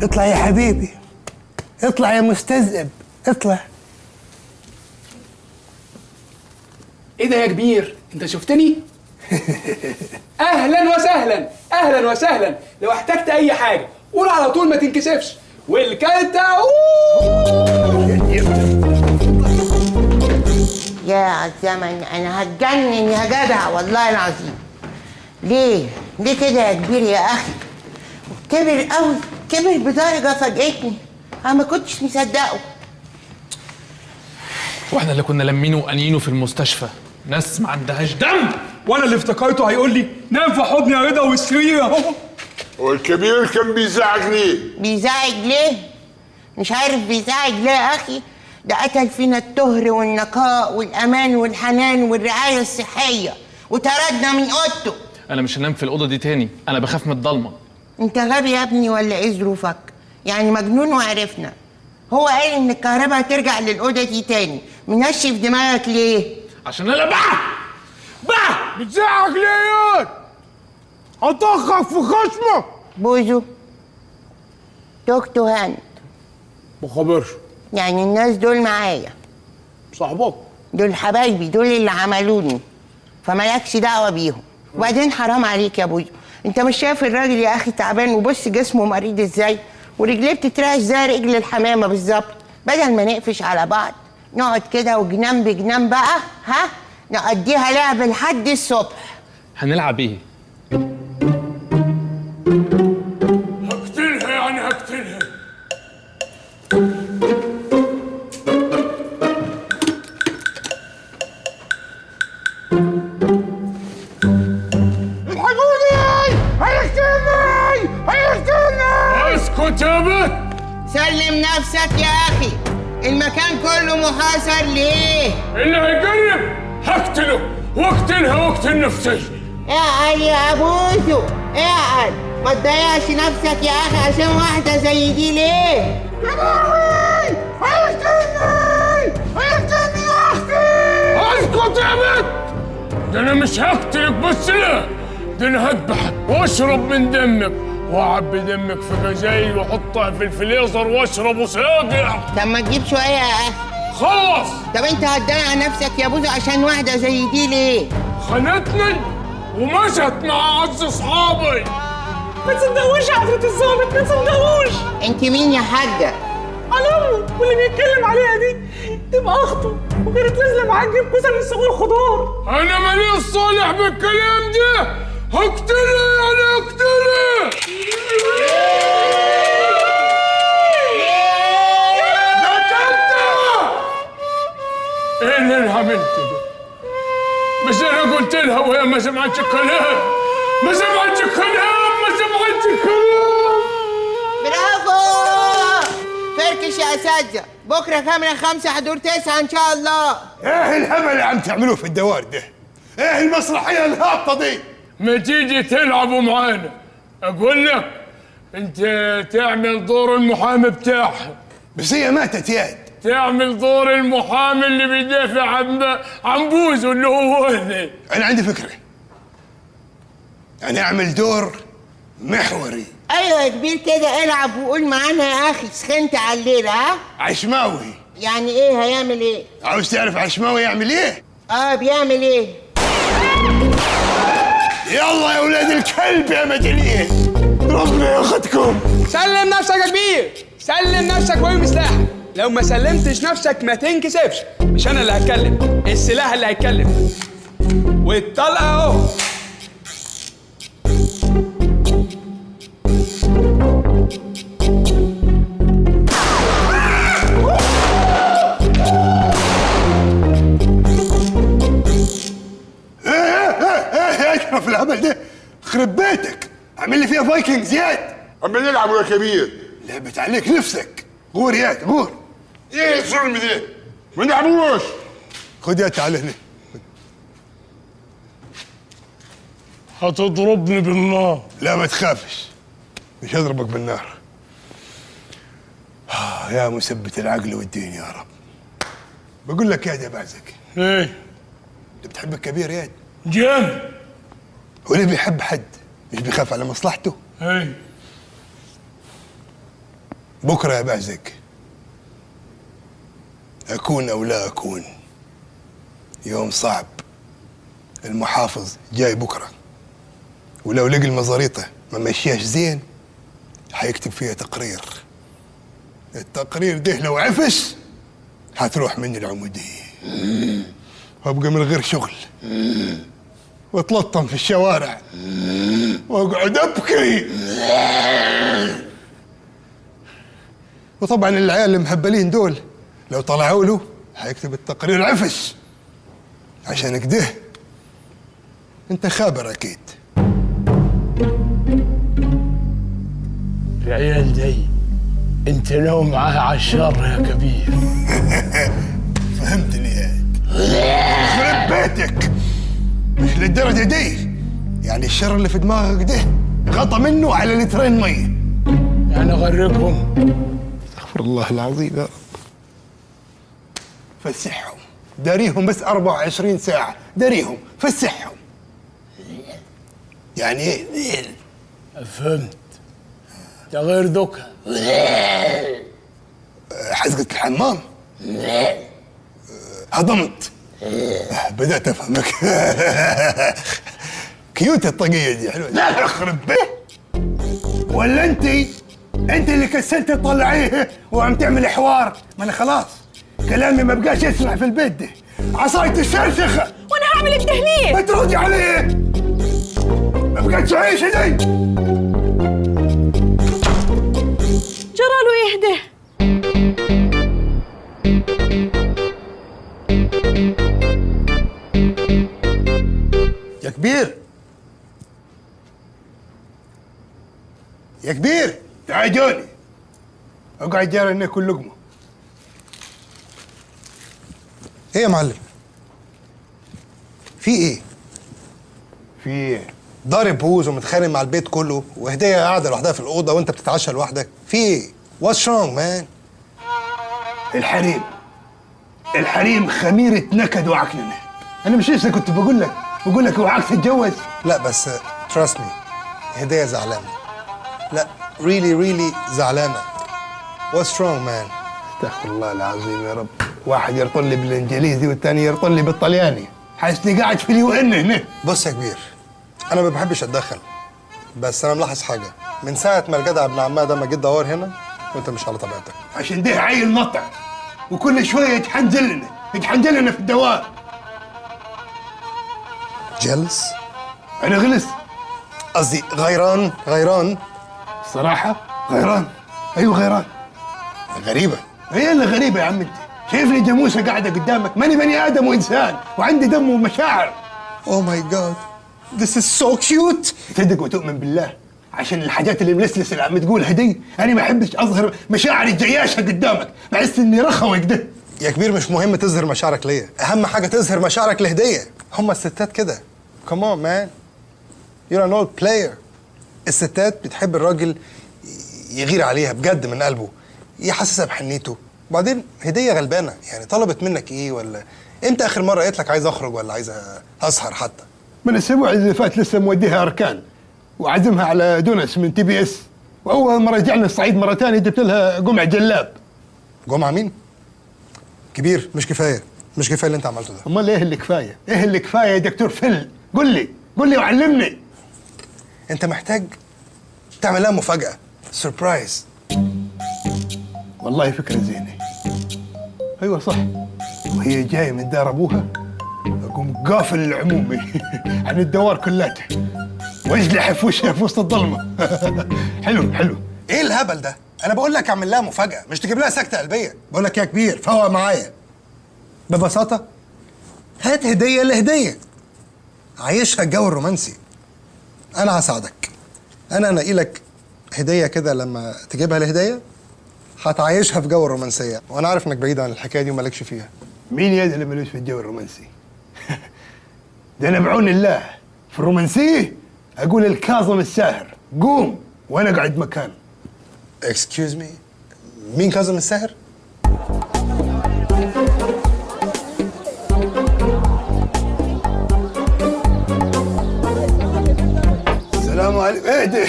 اطلع يا حبيبي، اطلع يا مستذئب، اطلع. ايه ده يا كبير؟ انت شفتني؟ اهلا وسهلا، اهلا وسهلا. لو احتجت اي حاجه قول على طول، ما تنكسفش. والكلتة يا عالزمن، انا هتجنن يا جدع والله العظيم. ليه كده يا كبير يا اخي؟ كبر قوي كبر بدرجة فاجئتني. أنا ما كنتش مصدقه. واحنا اللي كنا لمينه وقانينه في المستشفى ناس ما عندهاش دم. وانا اللي افتكرته هيقول لي نام في حضني يا رضا والسرير اهو. والكبير كان بيزعج ليه؟ بيزعج ليه؟ مش عارف بيزعج ليه يا أخي؟ ده قتل فينا الطهر والنقاء والأمان والحنان والرعاية الصحية وطردنا من أوضته. انا مش هنام في الاوضه دي تاني، انا بخاف من الضلمه. أنت غبي يا ابني ولا إيه ظروفك؟ يعني مجنون وعرفنا. هو قال إن الكهرباء هترجع للأوضة دي تاني، منشف دماغك ليه؟ عشان انا بتزعق ليه ياض؟ هطخك في خصمك. بوزو توكتو هاند. ما خبرش. يعني الناس دول معايا، صاحبك دول حبايبي، دول اللي عملوني، فمالكش دعوة بيهم. وبعدين حرام عليك يا بوزو، انت مش شايف الراجل يا اخي تعبان وبص جسمه مريض ازاي؟ ورجليه بتترعش زي رجل الحمامة بالظبط. بدل ما نقفش على بعض نقعد كده وجنان بجنان بقى، ها؟ نقضيها لعب لحد الصبح. هنلعب ايه؟ هقتلها يعني هقتلها. الحقوني! هيقتلني! هيقتلني! اسكت يا بت. سلم نفسك يا اخي، المكان كله محاصر ليه؟ اللي هيقرب هقتله واقتلها واقتل نفسي. اقعد يا ابوزو اقعد، ما تضيعش نفسك يا اخي عشان واحدة زي دي ليه؟ يا لهوي! هيقتلني! هيقتلني يا اختي! اسكت يا بت. ده انا مش هقتلك بس، لا ده انا هذبحك واشرب من دمك واعبي دمك في غزايل واحطها في الفريزر واشربه ساقع. طب ما تجيب شوية يا اخي. خلص. طب انت هتضيع نفسك يا بوزو عشان واحدة زي دي ليه؟ خانتني ومشت مع اعز اصحابي. ما تصدقوش يا حضرة الظابط، ما تصدقوش. انت مين يا حاجة؟ على امه، واللي بيتكلم عليها دي تبقى اخته، وكانت نازله معاه تجيب كوسه من سوق الخضار. انا ماليش صالح بالكلام ده. هقتلها يعني هقتلها. ايه اللي انا عملته ده؟ مش انا قلت لها وهي ما سمعتش الكلام. ما سمعتش الكلام. ما سمعتش الكلام. برافو! فركش يا اساتذة، بكرة كاميرا 5 حضور 9 ان شاء الله. ايه الهبل اللي عم تعملوه في الدوار ده؟ ايه المسرحية الهابطة دي؟ ما تيجي تلعبوا معانا. اقول لك انت تعمل دور المحامي بتاعها. بس هي ماتت ياد. تعمل دور المحامي اللي بيدافع عن بوزو اللي هو هنا. انا عندي فكرة، انا اعمل دور محوري. ايوه يا كبير كده، العب وقول معانا يا اخي. سخنت على الليلة ها؟ عشماوي. يعني ايه هيعمل ايه؟ عاوز تعرف عشماوي يعمل ايه؟ بيعمل ايه؟ يلا يا ولاد الكلب يا مجانين، ربنا ياخدكم. سلم نفسك يا كبير، سلم نفسك وارمي سلاحك. لو ما سلمتش نفسك ما تنكسفش، مش انا اللي هتكلم، السلاح اللي هيتكلم. والطلقه اهو. ايه اشرف الهبل ده؟ خرب بيتك، اعمل لي فيها فايكنج زياد. اما نلعب يا كبير. لعبت عليك نفسك. غور ياد غور. ايه الظلم ده؟ ما نلعبوش. خد ياد تعال هنا. هتضربني بالنار. لا ما تخافش، مش هضربك بالنار. يا مثبت العقل والدين يا رب. بقول لك ياد يا بعزك، ايه؟ انت بتحب الكبير ياد؟ جامد. هو اللي بيحب حد مش بيخاف على مصلحته؟ ايه. بكره يا بعزك اكون او لا اكون، يوم صعب. المحافظ جاي بكره، ولو لقي المزاريطه ما مشياش زين حيكتب فيها تقرير. التقرير ده لو عفش هتروح مني العموديه وابقى من غير شغل واتلطم في الشوارع واقعد ابكي. وطبعا العيال المهبلين دول لو طلعوا له هيكتب التقرير عفش. عشان كده انت خابر اكيد. العيال دي انت لو معاها عالشر يا كبير. فهمتني يا خرب بيتك، مش للدرجه دي. يعني الشر اللي في دماغك ده غطى منه على لترين ميه. يعني اغرقهم. استغفر الله العظيم يا رب. فسحهم، داريهم بس 24 ساعة، داريهم فسحهم. يعني ايه؟ فهمت. تغير دوكا. حزقة الحمام؟ هضمت. بدأت افهمك. كيوت الطاقية دي حلوة. لا اخرب بيت. ولا انت اللي كسلت تطلعيه وعم تعمل حوار. ما انا خلاص كلامي ما بقاش يسمع في البيت ده. عصاية الشرشخة. وانا هعمل التهنيد. ما تردي عليه. ما بقاش عيش دي. جراله يهده. يا كبير، يا كبير تعال جوني. اقعد جاري ناكل لقمه. ايه يا معلم؟ في ايه؟ في ايه؟ ضارب بوز ومتخانق مع البيت كله، وهديه قاعده لوحدها في الاوضه وانت بتتعشى لوحدك. في ايه؟ واتس رونج مان؟ الحريم خميره نكد وعكننه. انا مش لسه كنت بقول لك اوعاك تتجوز. لا بس تراست مي، هديه زعلانه. لا ريلي زعلانه. واتس رونج مان؟ استغفر الله العظيم يا رب. واحد يرطل لي بالانجليزي والثاني يرطل لي بالطلياني. حاسني قاعد في اليو ان هنا. بص يا كبير، انا ما بحبش اتدخل، بس انا ملاحظ حاجه. من ساعه ما الجدع ابن عمها ده ما جه دور هنا وانت مش على طبيعتك. عشان ده عيل نطع وكل شويه يتحنجل لنا في الدوام. جلس؟ انا غلس؟ قصدي غيران. الصراحه غيران. ايوه غيران. غريبه. هي اللي غريبه يا عم. انت شايفني جاموسه قاعده قدامك؟ ماني بني ادم وانسان وعندي دم ومشاعر. اوه ماي جاد، ذس از سو كيوت. تصدق وتؤمن بالله عشان الحاجات اللي ملسلس اللي عم تقولها دي انا ما احبش اظهر مشاعري الجياشه قدامك، بحس اني رخوي كده. يا كبير مش مهم تظهر مشاعرك ليا، اهم حاجه تظهر مشاعرك لهديه. هم الستات كده. كمان مان، يور ان اولد بلاير. الستات بتحب الراجل يغير عليها بجد من قلبه، يحسسها بحنيته. وبعدين هديه غلبانه، يعني طلبت منك ايه؟ ولا امتى اخر مره قالت لك عايز اخرج ولا عايز اسهر حتى؟ من الاسبوع اللي فات لسه موديها اركان وعزمها على دونس من تي بي اس، واول ما رجعنا الصعيد مره ثانيه جبت لها قمع جلاب. قمع مين؟ كبير مش كفايه اللي انت عملته ده. امال ايه اللي كفايه؟ ايه اللي كفايه يا دكتور فل؟ قول لي وعلمني. انت محتاج تعمل لها مفاجاه، سربرايز. والله فكره زينه. ايوه صح. وهي جايه من دار ابوها اقوم قافل العمومي عن الدوار كلاتها واجلح في وشها في وسط الظلمه. حلو. ايه الهبل ده؟ انا بقول لك اعمل لها مفاجاه، مش تجيب لها سكته قلبيه. بقول لك يا كبير فوق معايا ببساطه. هات هديه لهديه، عيشها الجو الرومانسي. انا هساعدك. انا انقي لك هديه كده، لما تجيبها لهديه هتعيشها في جو الرومانسيه، وانا عارف انك بعيد عن الحكايه دي ومالكش فيها. مين يا اللي ملوش في الجو الرومانسي؟ ده انا بعون الله في الرومانسيه اقول الكاظم الساهر قوم وانا قاعد مكان. اكسكيوز مي، مين كاظم الساهر؟ السلام عليكم. ايه ده؟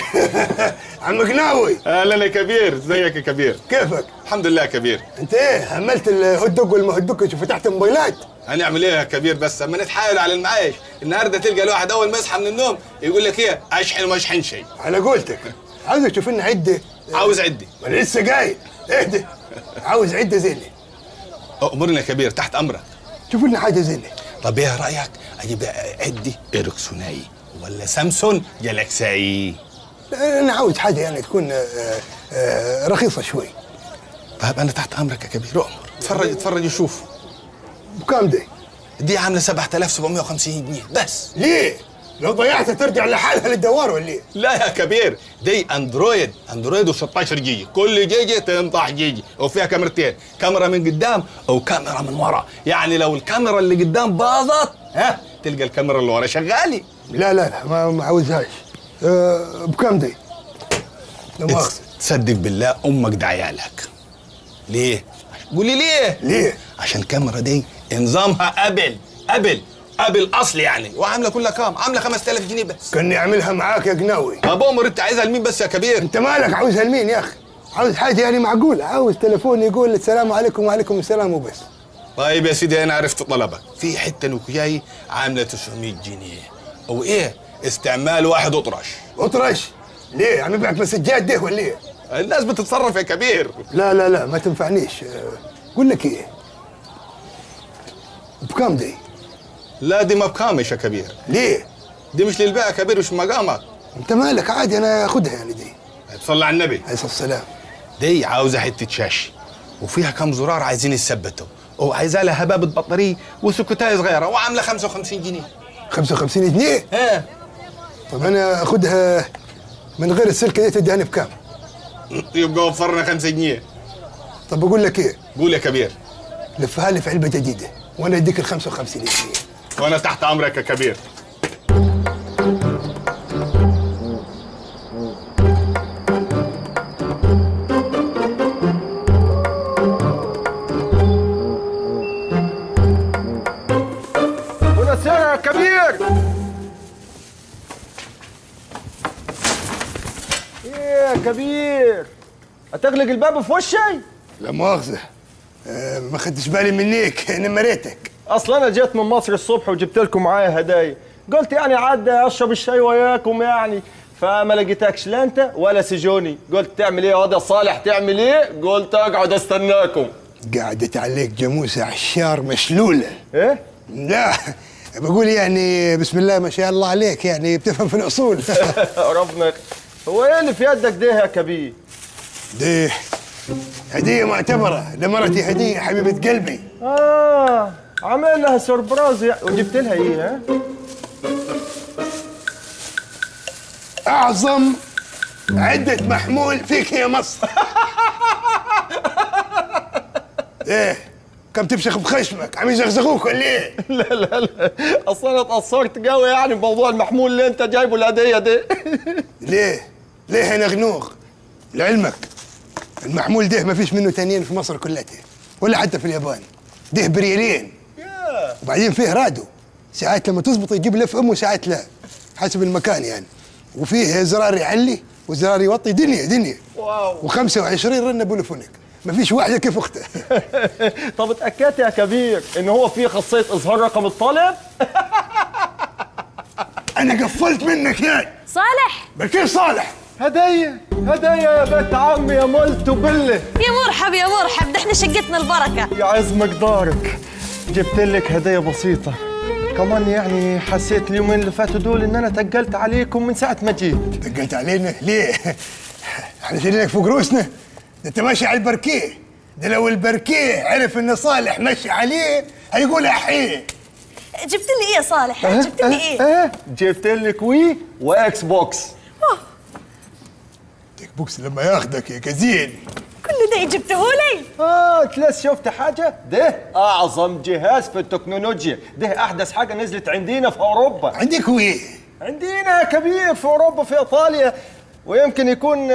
عم قناوي. اهلا يا كبير، ازيك يا كبير؟ كيفك؟ الحمد لله يا كبير. انت ايه عملت الهوت دوج والمهدوكش وفتحت موبايلات؟ هنعمل ايه يا كبير؟ بس اما نتحايل على المعايش. النهارده تلقى الواحد اول ما يصحى من النوم يقول لك ايه؟ اشحن وما اشحن شيء. على قولتك. عاوزك تشوف لنا عده. عاوز عده. ما انا لسه قايل. ايه ده؟ عاوز عده زينه. امرنا يا كبير، تحت امرك. شوف لنا حاجه زينه. طب ايه رايك اجيب عده اريكسوناي ولا سامسونج جالاكسي؟ انا عاوز حاجه يعني تكون رخيصه شوي. طيب انا تحت امرك يا كبير، اؤمر. اتفرج وشوف. بكام دي؟ دي عامله 7750 جنيه بس. ليه؟ لو ضيعتها ترجع لحالها للدوار ولا ايه؟ لا يا كبير، دي اندرويد و16 جيجا، كل جيجا تنطح جيجا، وفيها كاميرتين، كاميرا من قدام وكاميرا من ورا، يعني لو الكاميرا اللي قدام باظت تلقى الكاميرا اللي ورا شغالي. لا ما عاوزهاش. بكام دي؟ لا مؤاخذة. تصدق بالله امك ده عيالك. ليه؟ قولي ليه؟ ليه؟ عشان الكاميرا دي نظامها ابل اصلي يعني، وعامله كلها كام؟ عامله 5000 جنيه بس. كاني اعملها معاك يا قناوي. ابو عمر انت عايزها لمين بس يا كبير؟ انت مالك عاوزها لمين يا اخي؟ عاوز حاجه يعني معقوله، عاوز تليفون يقول السلام عليكم وعليكم السلام وبس. طيب يا سيدي انا عرفت طلبك، في حته نوكياي عامله 900 جنيه وايه؟ استعمال واحد اطرش. ليه؟ عم يبعت مسجات ده ولا ايه؟ الناس بتتصرف يا كبير. لا ما تنفعنيش. قول لك ايه؟ بكام دي؟ لا دي ما بكامش يا كبير. ليه؟ دي مش للبيع يا كبير، مش مقامك. انت مالك عادي، انا اخدها يعني دي. صلى على النبي عليه الصلاه والسلام. دي عاوزه حته شاشه وفيها كم زرار عايزين يثبتوا، وعايزه لها هبابه بطاريه وسكوتايه صغيره، وعامله 55 جنيه. 55 جنيه؟ طب انا اخدها من غير السلكه دي، تديهاني بكام؟ يبقى وفرنا 5 جنيه. طب بقول لك ايه؟ قول يا كبير. لفها لي في علبه جديده وانا اديك ال 55 جنيه. وانا تحت امرك يا كبير. ونسينا يا كبير. ايه يا كبير؟ هتغلق الباب في وشي؟ لا مؤاخذه، ما خدتش بالي منك، نمريتك. اصلا انا جيت من مصر الصبح وجبت لكم معايا هدايا، قلت يعني عدى اشرب الشاي وياكم يعني، فما لقيتكش لا انت ولا سجوني. قلت تعمل ايه يا واد يا صالح؟ تعمل ايه؟ قلت اقعد استناكم. قعدت عليك جاموسه عشار مشلوله. ايه؟ لا بقول يعني بسم الله ما شاء الله عليك، يعني بتفهم في الاصول. ربنا. هو ايه اللي في يدك ده يا كبير؟ دي هديه معتبره لمرتي، هديه حبيبه قلبي. عامل لها سربراز وجبت لها ايه؟ ها؟ اعظم عده محمول فيك يا مصر. ايه كم تفشخ بخشمك؟ عم يزغزغوك ولا ايه؟ لا اصلا انا اتاثرت قوي يعني بموضوع المحمول اللي انت جايبه الهديه ده. ليه يا نغنوغ؟ لعلمك المحمول ده ما فيش منه تانيين في مصر كلها ولا حتى في اليابان. ده بريالين، وبعدين فيه رادو، ساعات لما تزبط يجيب لف امه ساعات لا، حسب المكان يعني. وفيه زرار يعلي وزرار يوطي، دنيا. واو. و25 رنه بوليفونيك، ما فيش واحده كيف اختها. طب اتاكدت يا كبير ان هو فيه خاصيه اظهار رقم الطالب؟ انا قفلت منك يا صالح. بكير صالح. هديه يا بنت عمي يا مولتو بالله. يا مرحب ده احنا شقتنا البركه. يا عز مقدارك، جبت لك هديه بسيطه كمان، يعني حسيت اليومين اللي فاتوا دول ان انا تقلت عليكم من ساعه ما جيت. تقلت علينا ليه؟ احنا شايلينك فوق روسنا؟ ده انت ماشي على البركيه، ده لو البركيه عرف ان صالح ماشي عليه هيقول احيه. جبت لي ايه يا صالح؟ جبت لي ايه؟ جبت لك وي واكس بوكس. اكس بوكس لما ياخدك يا كزين. كل ده جبته لي؟ تلاس شفت حاجه؟ ده اعظم جهاز في التكنولوجيا، ده احدث حاجه نزلت عندنا في اوروبا. عندك وي؟ عندنا يا كبير في اوروبا، في ايطاليا، ويمكن يكون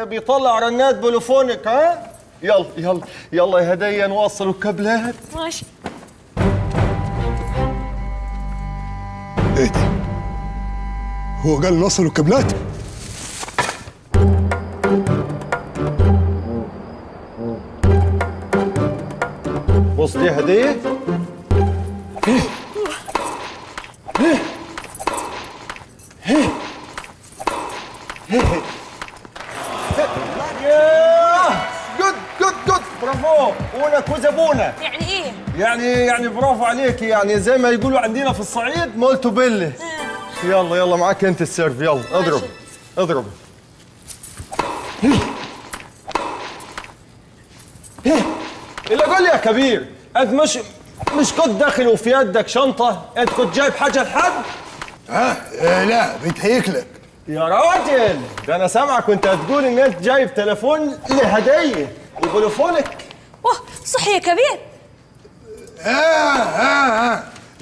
بيطلع رنات بوليفونيك. ها يلا يا هديه نوصل الكابلات. ماشي. ايه ده؟ هو قال نوصل الكابلات؟ بص دي هديه. جود برافو. اونا كوزابونا. يعني ايه؟ يعني برافو عليك، يعني زي ما يقولوا عندنا في الصعيد مولتو بيلي. يلا معاك انت السيرف، يلا اضرب. اللي قول لي يا كبير، انت مش كنت داخل وفي يدك شنطه؟ انت كنت جايب حاجه لحد؟ لا بيتهيك لك. يا راجل ده انا سامعك وانت تقول ان انت جايب تليفون لهديه وبلوفونك. واه صح يا كبير.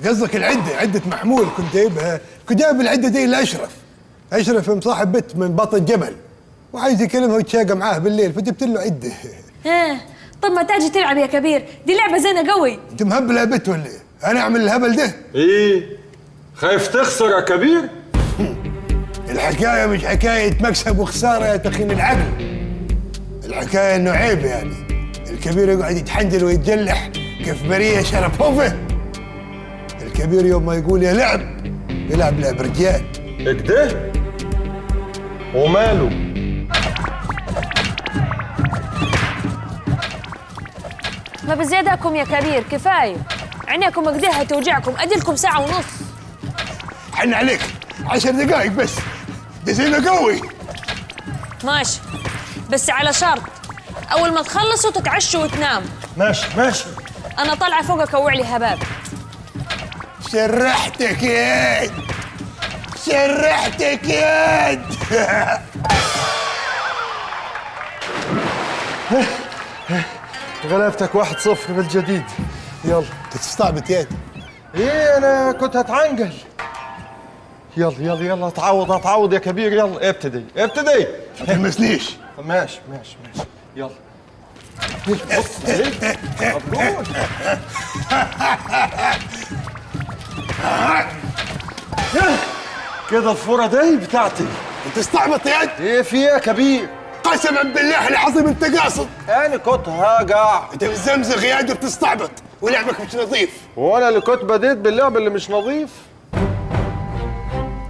قصدك العده، عده محمول كنت جايبها، كنت جايب العده دي لاشرف. اشرف مصاحب بنت من بطن جبل وعايز يكلمها ويتشاقى معاه بالليل فجبت له عده. طب ما تاجي تلعب يا كبير، دي لعبه زينه قوي. انت مهبل يا بت ولا ايه؟ انا اعمل الهبل ده؟ ايه خايف تخسر يا كبير؟ الحكايه مش حكايه مكسب وخساره يا تخين العقل. الحكايه انه عيب يعني الكبير يقعد يتحنجل ويتجلح كيف بريه شرفوفه. الكبير يوم ما يقول يا لعب يلعب لعب رجال. كده؟ وماله؟ ما بزيادكم يا كبير، كفايه عينيكم قديها توجعكم، اديلكم ساعه ونص. حن عليك 10 دقائق بس، ده زينه قوي. ماشي بس على شرط اول ما تخلصوا تتعشوا وتنام. ماشي انا طالعه فوق اكوع لي هباب. شرحتك ياد، شرحتك ياد. غلبتك 1-0 بالجديد. يلا تستعبط ياد. ايه انا كنت هتعنقل. يلا اتعوض يا كبير. يلا ابتدي ما تلمسنيش. ماشي يلا بص عليك. طب قول. كده الفورة دي بتاعتي. انت استعبط ياد. ايه في ايه يا كبير؟ قسما بالله العظيم انت قاصد. انا كنت هاقع. انت بتزمزغ ياد وبتستعبط ولعبك مش نظيف. وانا اللي كنت بديت باللعب اللي مش نظيف.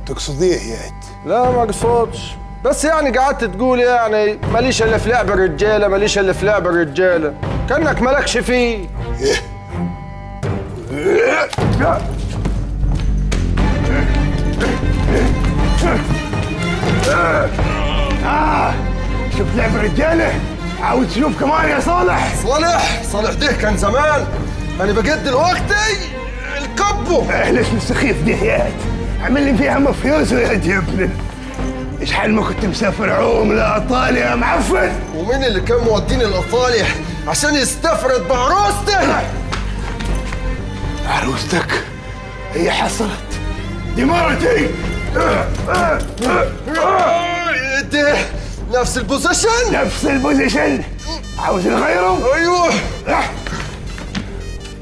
تقصد ايه ياد؟ لا ما اقصدش، بس يعني قعدت تقول يعني ماليش الا في لعب الرجاله، كانك مالكش فيه. شوف لعب الرجاله، عاوز تشوف كمان يا صالح ده كان زمان، انا بقد دلوقتي الكبو. الاسم السخيف ده ياد، عمل لي فيها مفيوز يا ابني. ايش حال ما كنت مسافر عوم لايطاليا يا معفن؟ ومين اللي كان موديني لايطاليا عشان يستفرد بعروسته؟ عروستك هي حصلت، دي مرتي. ده نفس البوزيشن. عاوز نغيره؟ ايوه.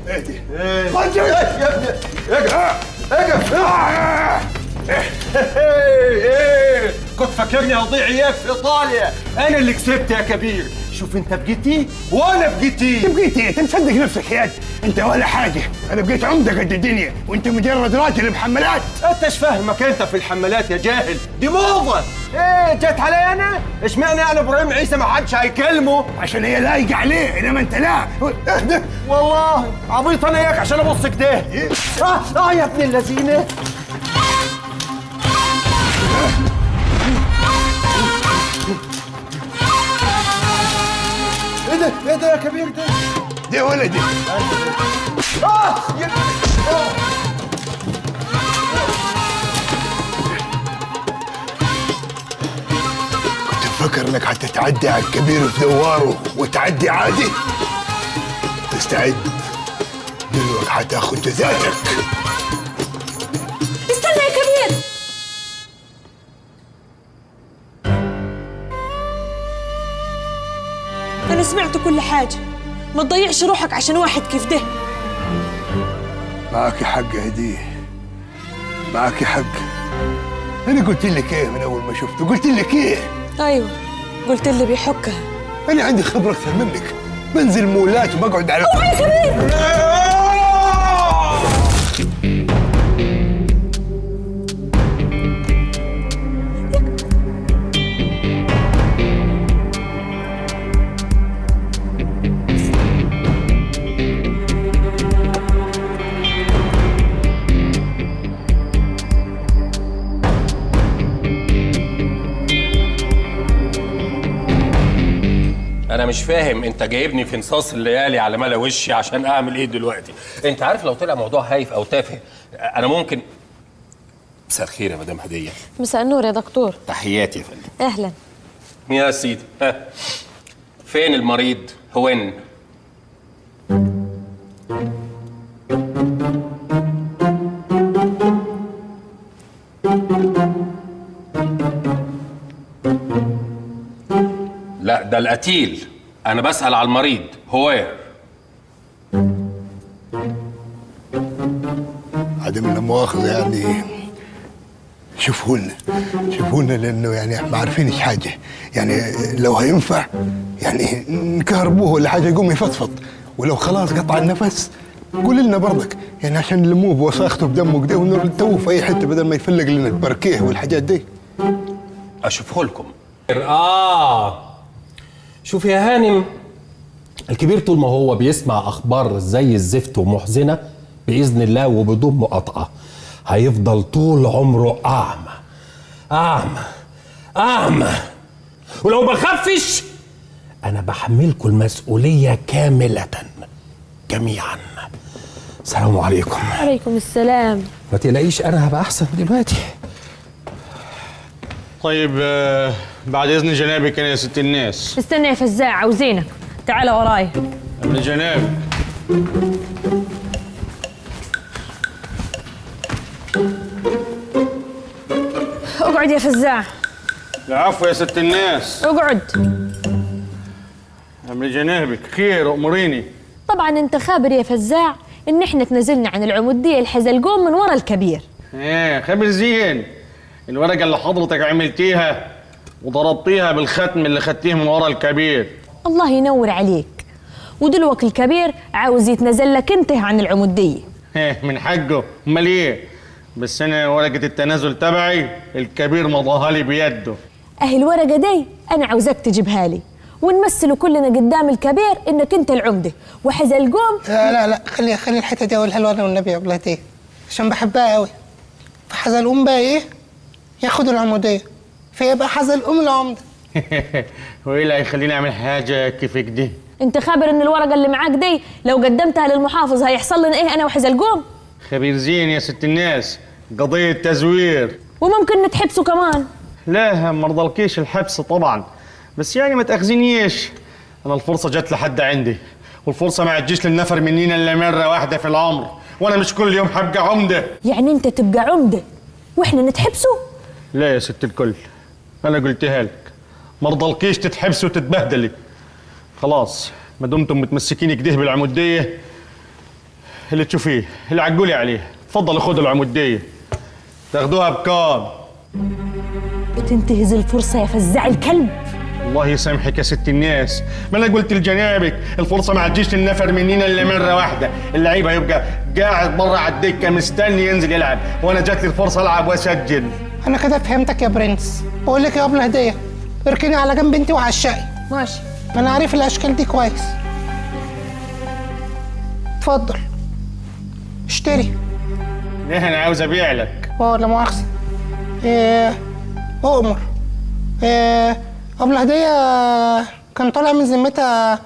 اهدي خد يا ابني اقف. كنت فاكرني اضيع اياك في ايطاليا. انا اللي كسبت يا كبير. شوف انت بقيتي وانا بقيتي. انت مصدق نفسك يا انت ولا حاجه. انا بقيت عمده قد الدنيا وانت مجرد راجل بحمالات. انت ايش فاهمك انت في الحمالات يا جاهل؟ دي موضه. ايه جت علي انا؟ اشمعنى انا ابراهيم عيسى ما حدش هيكلمه؟ عشان هي لايقه عليه انما انت لا. اهدى. والله عبيط انا اياك عشان ابص كده. يا ابن اللذينه. ايه ده يا كبير ده؟ دي ولدي. كنت مفكر انك حتتعدي على الكبير في دواره وتعدي عادي. استعد دلوقتي حتاخد جزاتك. استنى يا كبير. أنا سمعت كل حاجة، ما تضيعش روحك عشان واحد كيف ده. معك حق هديه، معك حق. أنا قلت لك إيه من أول ما شفته؟ قلت لك إيه؟ أيوة قلت اللي بيحكها. أنا عندي خبرة أكثر منك، بنزل مولات وبقعد على اوعى يا كبير. أنا مش فاهم انت جايبني في نصاص الليالي على ملا وشي عشان اعمل ايه دلوقتي؟ انت عارف لو طلع موضوع هايف او تافه انا ممكن. مساء الخير يا مدام هديه. مساء النور يا دكتور. تحياتي يا فندم. اهلا. يا سيدي ها فين المريض؟ هون؟ لا ده القتيل، انا بسأل على المريض. هو عدم المؤاخذة يعني شوفوا لنا لانه يعني ما عارفينش حاجه، يعني لو هينفع يعني نكهربوه ولا حاجه يقوم يفضفض، ولو خلاص قطع النفس قول لنا برضك يعني عشان نلموه بوساخته بدمه كده ونرتوه في اي حته بدل ما يفلق لنا البركيه والحاجات دي. اشوفه لكم. شوف يا هانم، الكبير طول ما هو بيسمع اخبار زي الزفت ومحزنه باذن الله وبدون مقاطعه هيفضل طول عمره اعمى اعمى اعمى، ولو بخفش انا بحملكم المسؤوليه كامله جميعا. السلام عليكم. عليكم السلام. ما تقلقيش انا هبقى احسن دلوقتي. طيب بعد اذن جنابك يا ست الناس. استنى يا فزاع، عاوزينك. تعال وراي. من جنابك. اقعد يا فزاع. العفو يا ست الناس. اقعد. من جنابك. خير امريني. طبعا انت خابر يا فزاع ان احنا تنزلنا عن العموديه الحزلقوم من ورا الكبير. ايه خبر زين. الورقه اللي حضرتك عملتيها وضربتيها بالختم اللي خدتيه من ورا الكبير. الله ينور عليك. ودلوقتي الكبير عاوز يتنزل لك انت عن العموديه. ايه من حقه، امال ايه؟ بس انا ورقه التنازل تبعي الكبير مضاها لي بيده. اهي الورقه دي انا عاوزاك تجيبها لي ونمثلوا كلنا قدام الكبير انك انت العمده وحزلقوم. لا خلي الحته دي اقولها له انا والنبي يا بلاتي عشان بحبها قوي. فحزلقوم بقى ايه؟ ياخد العموديه فيبقى حزلقوم العمده. وايه اللي هيخليني اعمل حاجه كيف كده؟ انت خابر ان الورقه اللي معاك دي لو قدمتها للمحافظ هيحصل لنا ايه انا وحزلقوم؟ خبير زين يا ست الناس، قضيه تزوير وممكن نتحبسوا كمان. لا ما رضلكيش الحبس طبعا، بس يعني ما تاخذنيش، انا الفرصه جت لحد عندي، والفرصه ما تجيش للنفر منينا الا مره واحده في العمر، وانا مش كل يوم هبقى عمده. يعني انت تبقى عمده واحنا نتحبسوا؟ لا يا ست الكل، انا قلتها لك، ما رضلكيش تتحبسي وتتبهدلي. خلاص ما دمتم متمسكين كده بالعموديه اللي تشوفيه اللي عقولي عليه، تفضلوا خدوا العموديه. تاخدوها بكام؟ بتنتهز الفرصه يا فزاع الكلب. الله يسامحك يا ست الناس، ما انا قلت لجنابك الفرصه ما تجيش للنفر مننا الا مره واحده، اللعيب هيبقى قاعد بره على الدكه مستني ينزل يلعب، وانا جات لي الفرصه العب واسجل. انا كده فهمتك يا برنس. بقول لك يا ابله هديه اركني على جنب انت وعشقي. ماشي. ما انا عارف الاشكال دي كويس. اتفضل اشتري. ليه انا عاوز ابيع لك؟ لا مؤاخذه. اؤمر. ابله هديه كان طالع من ذمتها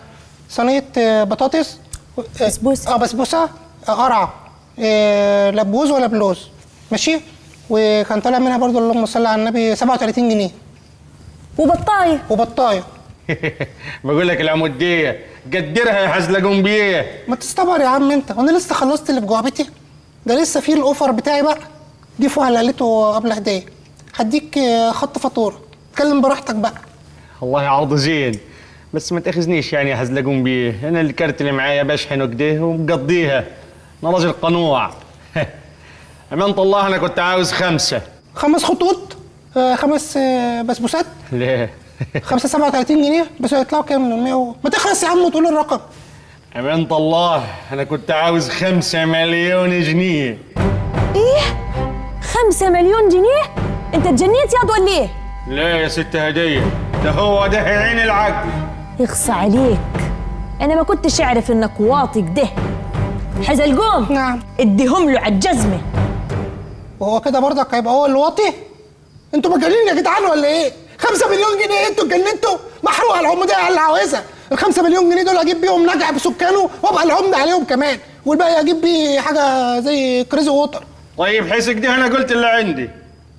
صينيه بطاطس بسبوسه. بسبوسه قرعه. لبوز ولا بلوز؟ ماشي. وكان طالع منها برضو اللهم صل على النبي 37 جنيه. وبطايه. بقول لك العموديه قدرها يا حزلقوم بيه. ما تستبر يا عم انت، وانا لسه خلصت اللي في جعبتي؟ ده لسه في الاوفر بتاعي بقى. ضيفوا على قالته قبل هديه. هديك خط فاتوره، اتكلم براحتك بقى. والله عرض زين، بس ما تاخذنيش يعني يا حزلقوم بيه، انا الكارت اللي معايا بشحنه كده ومقضيها، انا راجل قنوع. امانة الله انا كنت عاوز 5 خطوط 5 بسبوسات. ليه؟ 5 37 جنيه بس هيطلعوا كام؟ 100 ما تخلص يا عم وتقول الرقم. امانة الله انا كنت عاوز 5 مليون جنيه. ايه؟ 5 مليون جنيه؟ انت اتجنيت ياض ولا ايه؟ لا يا ست هديه، ده هو ده عين العقل. يخصى عليك، انا ما كنتش اعرف انك واطي كده. حزلقوم. نعم. اديهم له على الجزمه. وهو كده برضك هيبقى هو اللي واطي؟ انتوا مجانين يا جدعان ولا ايه؟ 5 مليون جنيه انتوا اتجننتوا؟ محروقه العموديه على اللي عاوزها. ال5 مليون جنيه دول اجيب بيهم نجع بسكانه وابقى العمده عليهم كمان، والباقي اجيب بيه حاجه زي كريزي ووتر. طيب حسك دي انا قلت اللي عندي.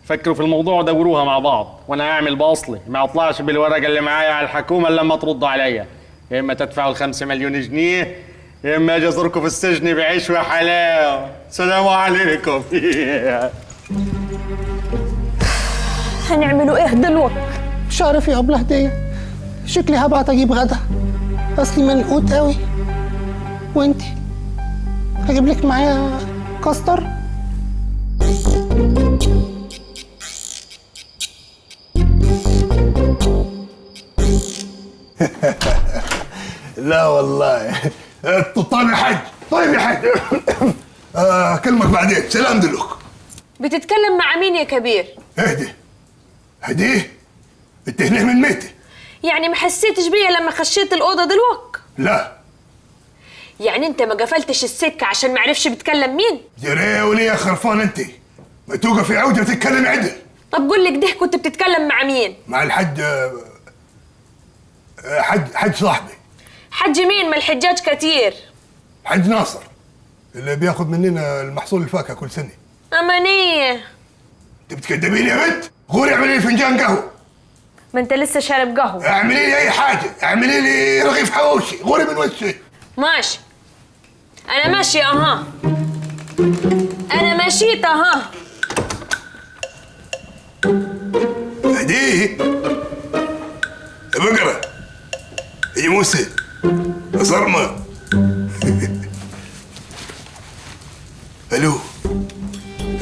فكروا في الموضوع ودوروها مع بعض، وانا هعمل باصلي ما اطلعش بالورقه اللي معايا على الحكومه الا لما تردوا عليا. يا اما تدفعوا ال5 مليون جنيه يا اما اجي ازوركم في السجن بعيش وحلاوه. سلام عليكم. هنعملوا ايه دلوقتي؟ مش عارف يا ابله هديه، شكلي هبعت اجيب غدا، اصلي منقوط قوي. وانتي هجيب لك معايا كاستر؟ لا والله. طيب يا حاج، طيب يا حاج. اكلمك بعدين، سلام دلوك. بتتكلم مع مين يا كبير؟ اهدي هديه، انت هنا من ميتي. يعني ما حسيتش بيا لما خشيت الأوضة دلوقتي؟ لا. يعني انت ما قفلتش السكة عشان ما عرفش بتكلم مين؟ جري وليه يا خرفان انت؟ ما توقفي عوجة وتتكلم عدل. طب قول لي كده كنت بتتكلم مع مين؟ مع الحج حج صاحبي. حج مين؟ ما الحجاج كتير. حج ناصر اللي بياخد مننا المحصول الفاكهة كل سنة. أمانية. انت بتكدبيني يا بنت؟ غوري اعملي لي فنجان قهوة. ما انت لسه شارب قهوة. اعملي لي أي حاجة، اعملي لي رغيف حواوشي، غوري من وشي. ماشي. أنا ماشية أها. أنا مشيت أها. هديه يا بقرة يا موسى يا صرمة. الو.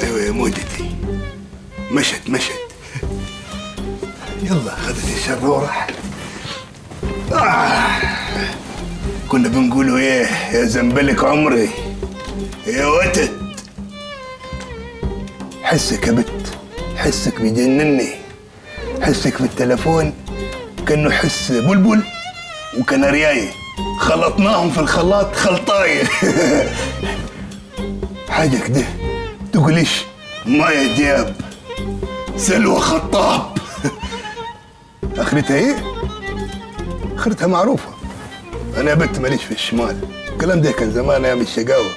ايوه يا مودتي، مشت يلا خدت الشر وراح. كنا بنقولوا ايه يا زنبلك عمري يا وتد. حسك يا بت، حسك بيجنني، حسك في التلفون كأنه حس بلبل وكنارياي خلطناهم في الخلاط خلطاية. حاجة كده تقوليش مايا دياب سلوى خطاب. اخرتها ايه؟ اخرتها معروفة. انا يا بت ماليش في الشمال، الكلام ده كان زمان ايام الشقاوة،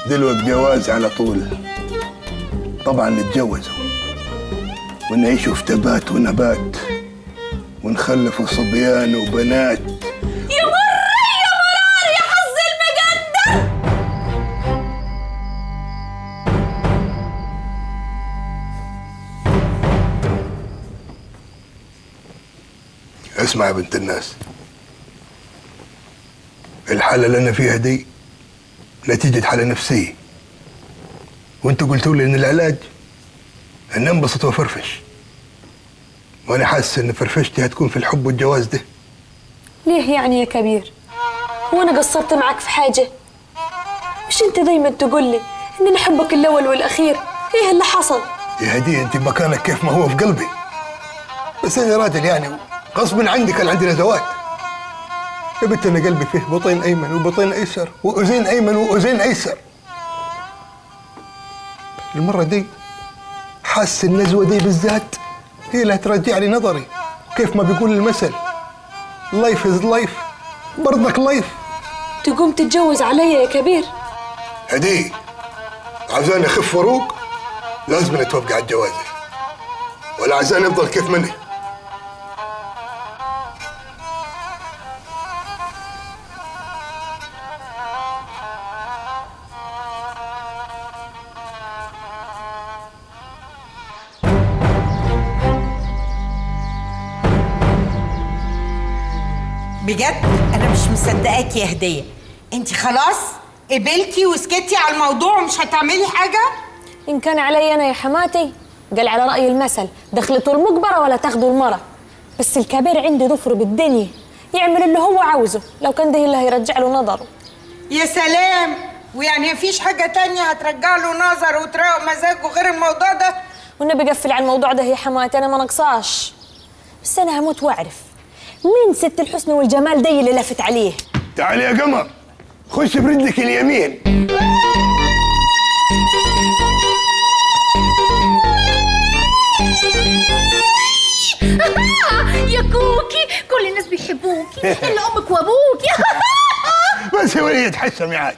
دلوقتي جواز على طول. طبعا نتجوزوا ونعيشوا في تبات ونبات ونخلفوا صبيان وبنات. يا مرة يا مرار يا حظ المجندر. اسمع يا بنت الناس، الحالة اللي أنا فيها دي نتيجة حالة نفسية، وانتوا قلتوا لي إن العلاج إن انبسط وفرفش، وأنا حاسس إن فرفشتي هتكون في الحب والجواز ده. ليه يعني يا كبير؟ هو أنا قصرت معك في حاجة؟ مش أنت دايما تقول لي إن أنا أحبك الأول والأخير؟ إيه اللي حصل؟ يا هدية أنت مكانك كيف ما هو في قلبي، بس أنا راجل يعني غصب عني كان عندي نزوات. يا بنت أنا قلبي فيه بطين أيمن وبطين أيسر وأذين أيمن وأذين أيسر. المرة دي حاسس النزوة دي بالذات هي اللي هترجع لي نظري، كيف ما بيقول المثل لايف از لايف، برضك لايف. تقوم تتجوز عليا يا كبير؟ هدي عايزاني اخف واروق لازم نتوقع الجوازة، ولا عايزاني افضل كيف مني. بجد انا مش مصدقاك يا هديه. انت خلاص قبلتي وسكتي على الموضوع ومش هتعملي حاجه؟ إن كان علي أنا يا حماتي قال على رأي المثل دخلته المقبرة ولا تاخدوا المرة. بس الكبير عنده ضفر بالدنيا يعمل اللي هو عاوزه، لو كان ده اللي هيرجع له نظره. يا سلام، ويعني مفيش حاجه تانية هترجع له نظر وتروق مزاجه غير الموضوع ده؟ والنبي قفل على الموضوع ده يا حماتي، أنا ما نقصاش، بس أنا هموت وأعرف مين ست الحسن والجمال دي اللي لفت عليه. تعالي يا قمر خش برجلك اليمين. يا كوكي كل الناس بيحبوك ابوكي الا امك وابوكي. بس يا وليه تحشم يا عاد.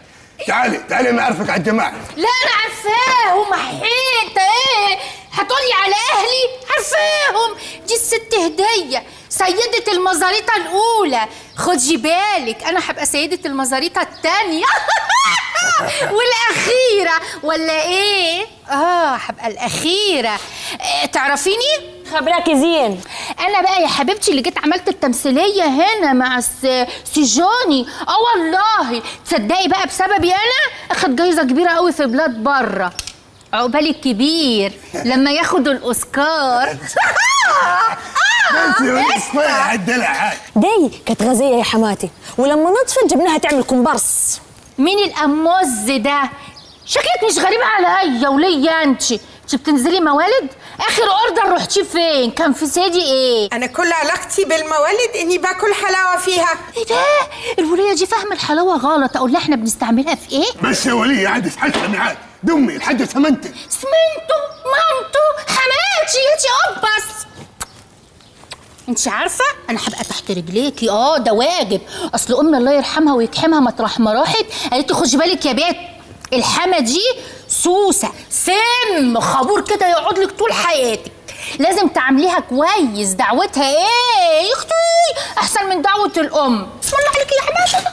تعالي ما اعرفك على الجماعه. لا انا عارفاهم. انت ايه هتقولي على اهلي؟ عارفاهم. دي الست هديه سيدة المزاريطة الأولى. خدي بالك أنا هبقى سيدة المزاريطة الثانية والأخيرة ولا إيه؟ هبقى الأخيرة. تعرفيني؟ خبراكي زين. أنا بقى يا حبيبتي اللي جيت عملت التمثيلية هنا مع سجوني. والله تصدقي بقى بسببي أنا أخد جايزة كبيرة قوي في بلاد بره. عقبالي الكبير لما ياخدوا الأوسكار. بس يا وليه شوية عدلها عاد. دي كانت غازية يا حماتي، ولما نطفت جبناها تعمل كومبارس. مين الأموز ده؟ شكلك مش غريب عليا وليا انت بتنزلي موالد؟ اخر اوردر رحتي فين؟ كان في سيدي ايه؟ انا كل علاقتي بالموالد اني باكل حلاوه فيها. ايه ده؟ الوليه دي فاهمه الحلاوه غلط. اقول لها احنا بنستعملها في ايه؟ بس يا وليه عاد تحشم عاد. دمي الحاجه سمنتي. مامتو حماتي ياتي بس. انت عارفه انا هبقى تحت رجليكي. ده واجب. اصل امي الله يرحمها ويكحمها مطرح ما راحت قالت لي خدي بالك يا بيت، الحما دي سوسه سم خابور كده يقعد لك طول حياتك، لازم تعمليها كويس. دعوتها ايه يا اختي احسن من دعوه الام. بسم الله عليكي يا حماتي.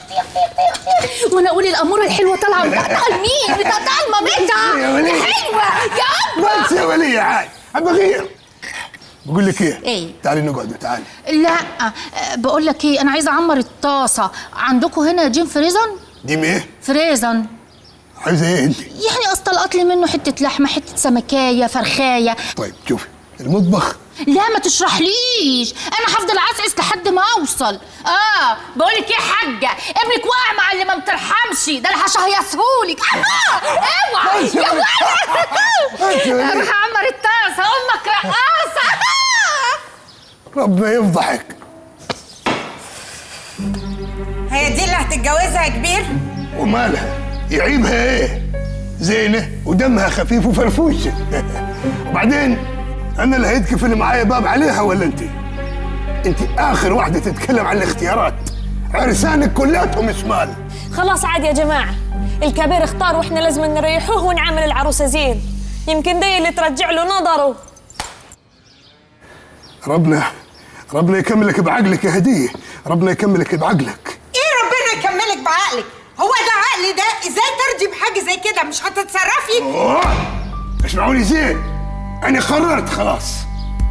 اختي وانا اقول الاموره الحلوه طالعه بتاعتها لمين؟ بتاعتها لمامتها حلوه يا ابا. بس يا وليه عاد ابغير. بقول لك ايه؟ تعالي نقعد. تعالي. لا بقول لك ايه، انا عايزه اعمر الطاسه. عندكم هنا جيم فريزن؟ ديم ايه؟ فريزن. عايزه ايه انت؟ يعني استلقط لي منه حته لحمه، حته سمكايه، فرخايه. طيب شوفي المطبخ. لا ما تشرحليش، انا هفضل عسعس لحد ما اوصل. بقول لك ايه يا حاجه، ابنك واقع مع اللي ما بترحمش ده، انا هشهيصهولك. اوعى يا انا هعمر الطاسه. امك رقاصه. ربنا يفضحك. هي دي اللي هتتجوزها يا كبير؟ ومالها؟ يعيبها ايه؟ زينه ودمها خفيف وفرفوشه. وبعدين انا اللي هيتكفل اللي معايا باب عليها ولا انت؟ انت اخر واحده تتكلم عن الاختيارات. عرسانك كلاتهم شمال. خلاص عادي يا جماعة، الكبير اختار واحنا لازم نريحوه ونعمل العروسة زين، يمكن دي اللي ترجع له نظره. ربنا يكملك بعقلك يا هديه. ربنا يكملك بعقلك. ايه ربنا يكملك بعقلك؟ هو ده عقل ده؟ ازاي ترضي بحاجه زي كده؟ مش هتتصرفي؟ اسمعوني زين، انا قررت خلاص.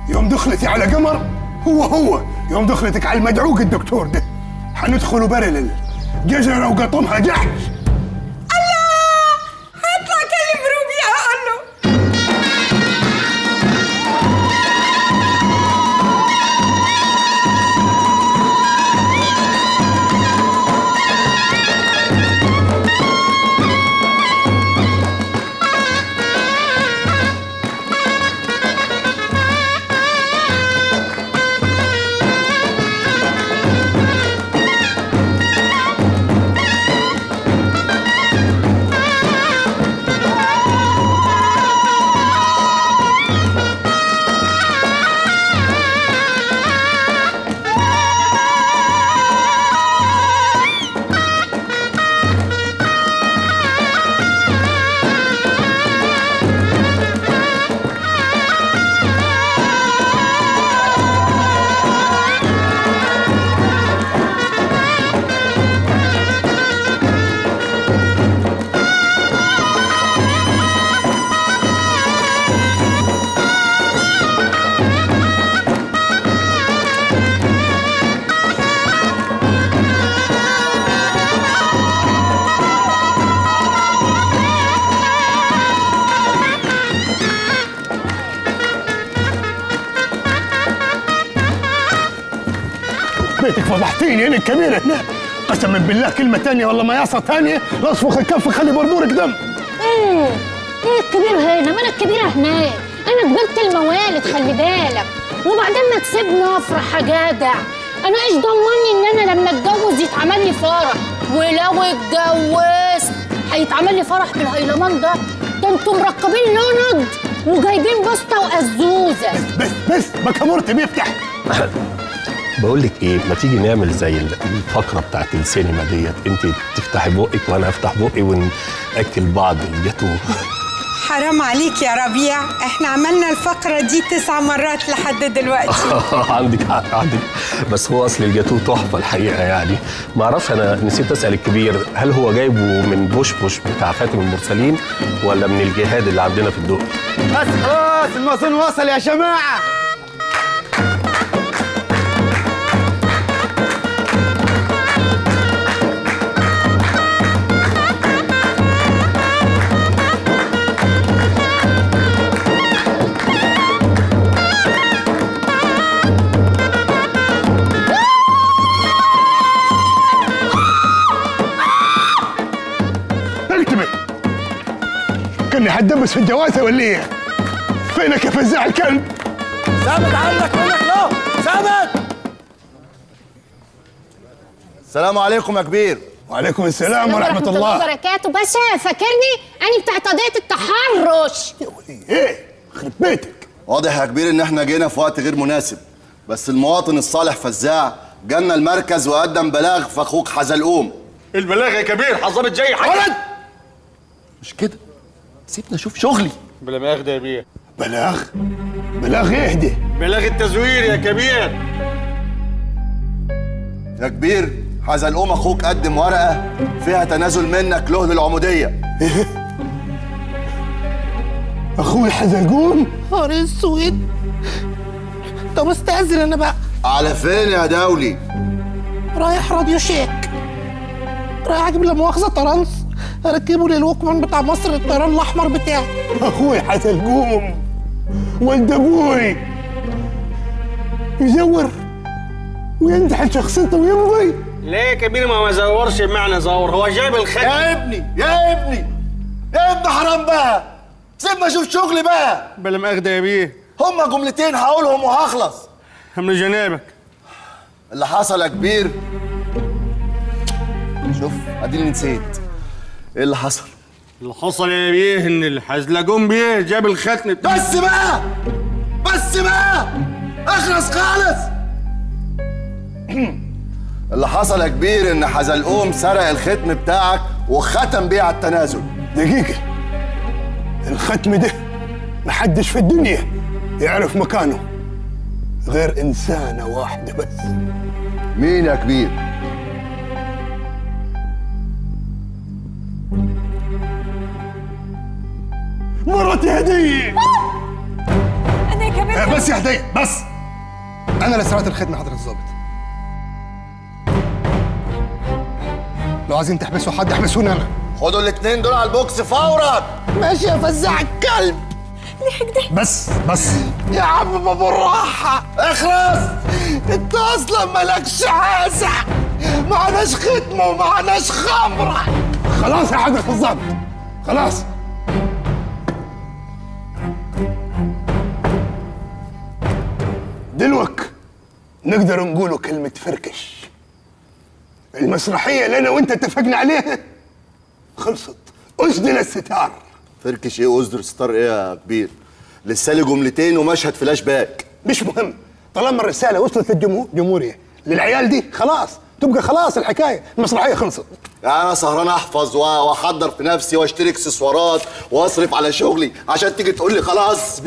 يوم دخلتي على قمر هو يوم دخلتك على المدعوق الدكتور ده. حندخلوا برلل جزرة وقطمها جحش. الله، هطلع اكلم روبي هقول له. بيتك فضحتيني انا الكبير هنا. قسما بالله كلمه ثانيه والله ما يعصى ثانيه لا اصفخ الكف خلي بردورك دم. ايه الكبير هنا؟ ما انا الكبيره هناك. انا قبلت الموالد خلي بالك. وبعدين ما تسيبني افرح يا جدع. انا ايش ضمني ان انا لما اتجوز يتعمل لي فرح؟ ولو اتجوزت هيتعمل لي فرح بالهيلمان ده انتوا مركبين لوند وجايبين بسطه وازوزه. بس بكامورتي بيفتح. بقول لك ايه، ما تيجي نعمل زي الفقره بتاعت السينما ديت، انت تفتحي بقك وانا افتح بقي وناكل بعض الجاتو. حرام عليك يا ربيع، احنا عملنا الفقرة دي 9 مرات لحد دلوقتي. عندك حق عندك، بس هو اصل الجاتو تحفه الحقيقه يعني. ما اعرفش، انا نسيت اسال الكبير، هل هو جايبه من بوش بتاع خاتم المرسلين ولا من الجهاد اللي عندنا في الدق؟ بس خلاص المأذون وصل يا جماعه. كني حدبس في الجوازه ولا ايه؟ فينك يا فزاع الكلب؟ ثابت عنك منك له ثابت. السلام عليكم يا كبير. وعليكم السلام ورحمه الله وبركاته. باشا فاكرني أنا بتاعت قضية التحرش. ايه خرب بيتك. واضح يا كبير ان احنا جينا في وقت غير مناسب، بس المواطن الصالح فزاع جالنا المركز وقدم بلاغ في اخوك حزلقوم. البلاغ يا كبير حظابط جاي ولد مش كده، سيبنا اشوف شغلي. بلاغ ده يا بيه. بلاغ يهدي. بلاغ التزوير يا كبير. يا كبير حزلقوم اخوك قدم ورقه فيها تنازل منك له للعموديه. اخوي حزلقوم؟ نهار اسود. طب استأذن انا بقى. على فين يا دولي؟ رايح راديو شيك، رايح اجيب لا مؤاخذه طرنس اركبه للوكمان بتاع مصر الطيران الاحمر بتاعي. اخوي حزلقوم ولد ابوي يزور وينتحل شخصيته ويمضي. ليه يا كبير ما زورش بمعنى زور، هو جايب الختم. يا ابني يا ابني يا ابني حرام بقى، سيبنا اشوف شغلي بقى. بلا مؤاخذة يا بيه. هما جملتين هقولهم وهخلص. من جنابك. اللي حصل يا كبير، شوف اديني نسيت ايه اللي حصل. اللي حصل يا بيه ان الحزلقوم بيه جاب الختم. بس بقى اخلص خالص. اللي حصل يا كبير ان حزلقوم سرق الختم بتاعك وختم بيه على التنازل. دقيقة، الختم ده محدش في الدنيا يعرف مكانه غير إنسانة واحدة بس. مين يا كبير؟ مرتي هدية. أنا كمان بس يا هدية بس. انا اللي سرقت الختم حضرة الظابط. لو عايزين تحبسوا حد احبسوني انا. خدوا الاتنين دول على البوكس فورا. ماشي يا فزاع الكلب. بس يا عم ما بالراحة. اخلص. انت اصلا مالكش عازة، معناش ختم ومعناش خمرة. خلاص يا حضرة الظابط خلاص. دلوك نقدر نقولوا كلمة فركش. المسرحية اللي أنا وأنت اتفقنا عليها خلصت، أسدل الستار. فركش ايه وازدر ستار ايه يا كبير؟ لسه لي جملتين ومشهد فلاش باك. مش مهم، طالما الرسالة وصلت للجمهورية للعيال دي خلاص تبقى خلاص الحكاية، المسرحية خلصت. يعني انا سهران احفظ واحضر في نفسي واشتري اكسسوارات واصرف على شغلي عشان تيجي تقول لي خلاص؟